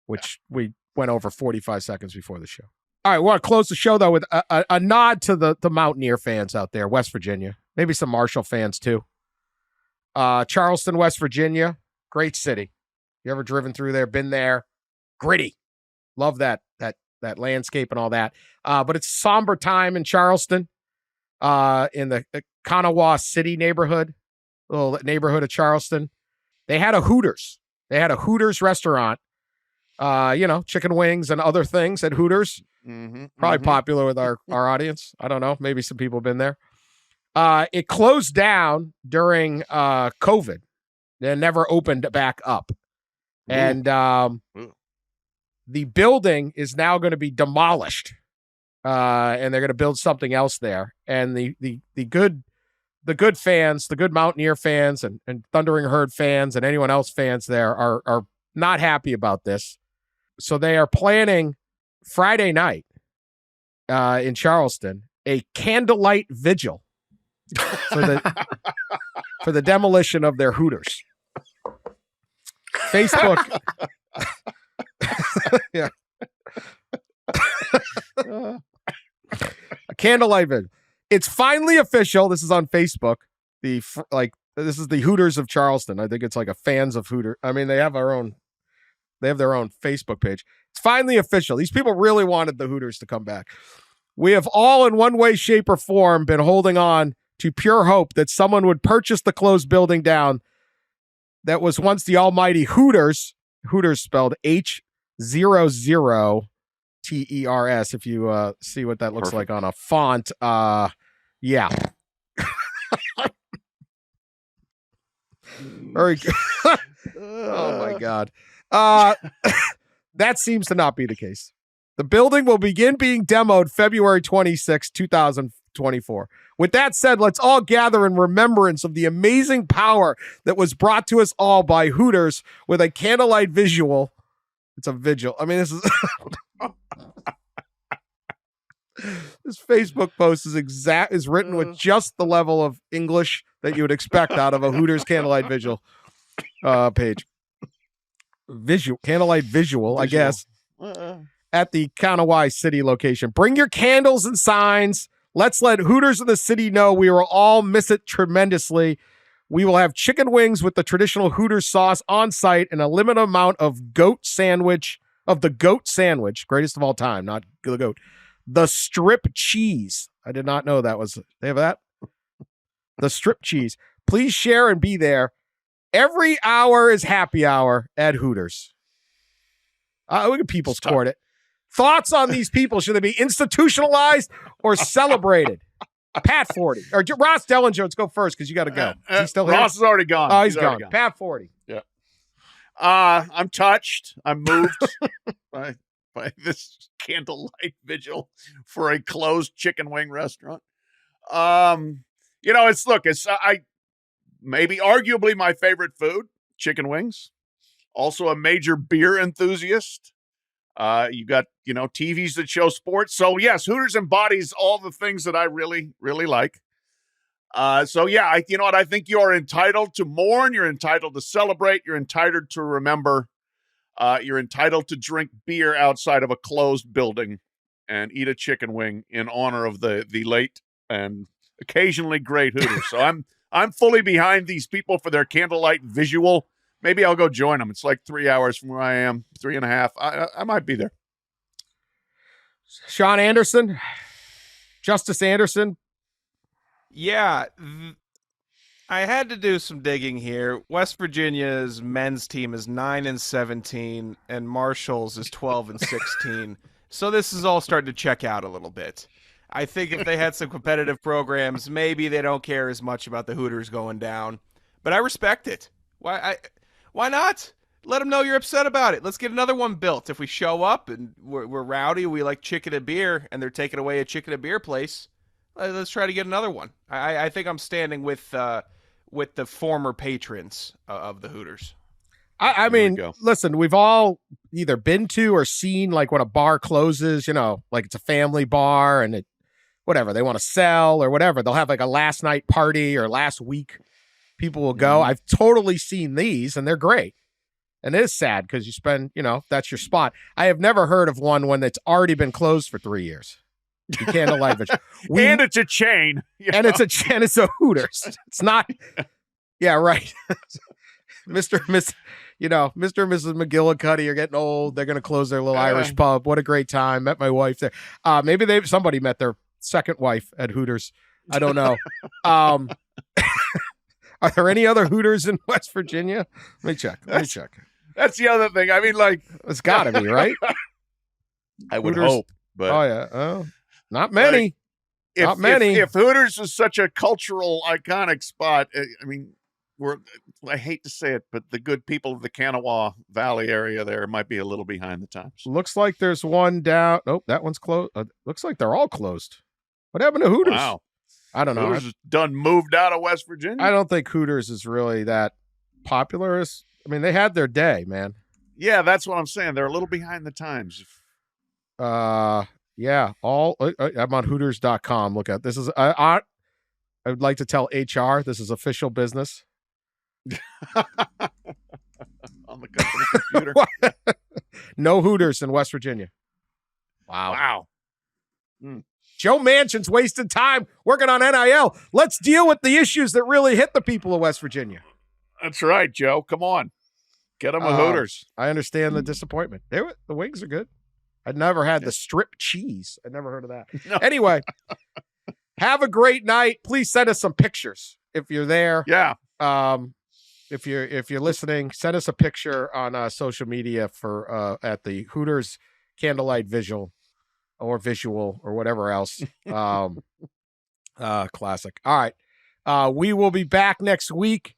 which we went over 45 seconds before the show. All right, we want to close the show, though, with a nod to the Mountaineer fans out there, West Virginia, maybe some Marshall fans, too. Charleston, West Virginia, great city. You ever driven through there, been there? Gritty. Love that landscape and all that. But it's a somber time in Charleston, in the Kanawha City neighborhood, little neighborhood of Charleston. They had a Hooters. They had a Hooters restaurant, chicken wings and other things at Hooters. Probably popular with our audience. I don't know. Maybe some people have been there. It closed down during COVID. They never opened back up. Ooh. And the building is now going to be demolished. And they're going to build something else there. And the good fans, the good Mountaineer fans and Thundering Herd fans and anyone else fans there are not happy about this. So they are planning Friday night in Charleston a candlelight vigil for the demolition of their Hooters. Facebook. Yeah. A candlelight vigil. It's finally official. This is on Facebook. This is the Hooters of Charleston. I think it's like a fans of Hooters. I mean, they have their own Facebook page. It's finally official. These people really wanted the Hooters to come back. We have all in one way, shape, or form been holding on to pure hope that someone would purchase the closed building down that was once the almighty Hooters. Hooters spelled H00TERS. If you see what that looks like on a font. Yeah. Very good. Oh my God. That seems to not be the case. The building will begin being demoed February 26, 2024. With that said, let's all gather in remembrance of the amazing power that was brought to us all by Hooters with a candlelight visual. It's a vigil. I mean, this is this Facebook post is written with just the level of English that you would expect out of a Hooters candlelight vigil page. Candlelight visual, I guess, at the Kanawha City location. Bring your candles and signs. Let's let Hooters in the city know we will all miss it tremendously. We will have chicken wings with the traditional Hooters sauce on site and a limited amount of the goat sandwich, greatest of all time, not the goat. The strip cheese. I did not know they have that. The strip cheese. Please share and be there. Every hour is happy hour at Hooters. Look at people's court it. Thoughts on these people? Should they be institutionalized or celebrated? Pat Forde or Ross Dellenger. Let's go first because you got to go. Is he still here? Ross is already gone. Oh, he's gone. Pat Forde. Yeah. I'm touched. I'm moved by this candlelight vigil for a closed chicken wing restaurant. It's I maybe arguably my favorite food, chicken wings. Also a major beer enthusiast. You got, TVs that show sports. So yes, Hooters embodies all the things that I really, really like. I think you are entitled to mourn. You're entitled to celebrate. You're entitled to remember. You're entitled to drink beer outside of a closed building and eat a chicken wing in honor of the late and occasionally great Hooters. So I'm fully behind these people for their candlelight visual. Maybe I'll go join them. It's like 3 hours from where I am, 3.5. I might be there. Sean Anderson, Justice Anderson. Yeah, I had to do some digging here. West Virginia's men's team is 9-17, and Marshall's is 12-16. So this is all starting to check out a little bit. I think if they had some competitive programs, maybe they don't care as much about the Hooters going down. But I respect it. Why not? Let them know you're upset about it. Let's get another one built. If we show up and we're rowdy, we like chicken and beer, and they're taking away a chicken and beer place, let's try to get another one. I think I'm standing with the former patrons of the Hooters. I mean, listen, we've all either been to or seen, like, when a bar closes, like it's a family bar and whatever, they want to sell or whatever. They'll have like a last night party or last week. People will go. I've totally seen these, and they're great. And it is sad because you spend, that's your spot. I have never heard of one when it's already been closed for 3 years. You candlelight vigil. And it's a chain. And it's a Hooters. It's not. Yeah, right. Mr. and Mrs. McGillicuddy are getting old. They're going to close their little Irish pub. What a great time. Met my wife there. Maybe somebody met their second wife at Hooters. I don't know. Are there any other Hooters in West Virginia? Let me check. That's the other thing. I mean, like, it's got to be, right? I would Hooters, hope. But oh, yeah. Oh, not many. Like, not many. If Hooters is such a cultural, iconic spot, I mean, I hate to say it, but the good people of the Kanawha Valley area there might be a little behind the times. Looks like there's one down. Nope, that one's closed. Looks like they're all closed. What happened to Hooters? Wow. I don't know. Hooters is done moved out of West Virginia. I don't think Hooters is really that popular. I mean, they had their day, man. Yeah, that's what I'm saying. They're a little behind the times. Yeah. I'm on Hooters.com. Look at this. I would like to tell HR this is official business. On the company computer. No Hooters in West Virginia. Wow. Joe Manchin's wasting time working on NIL. Let's deal with the issues that really hit the people of West Virginia. That's right, Joe. Come on. Get them a Hooters. I understand the disappointment. The wings are good. I'd never had the strip cheese. I'd never heard of that. No. Anyway, have a great night. Please send us some pictures if you're there. Yeah. If you're listening, send us a picture on social media for at the Hooters candlelight visual or whatever else. Classic. All right. We will be back next week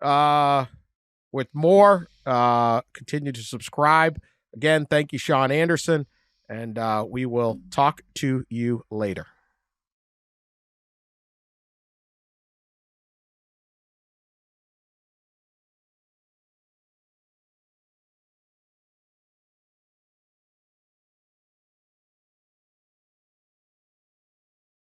with more. Continue to subscribe. Again, thank you, Sean Anderson, and we will talk to you later.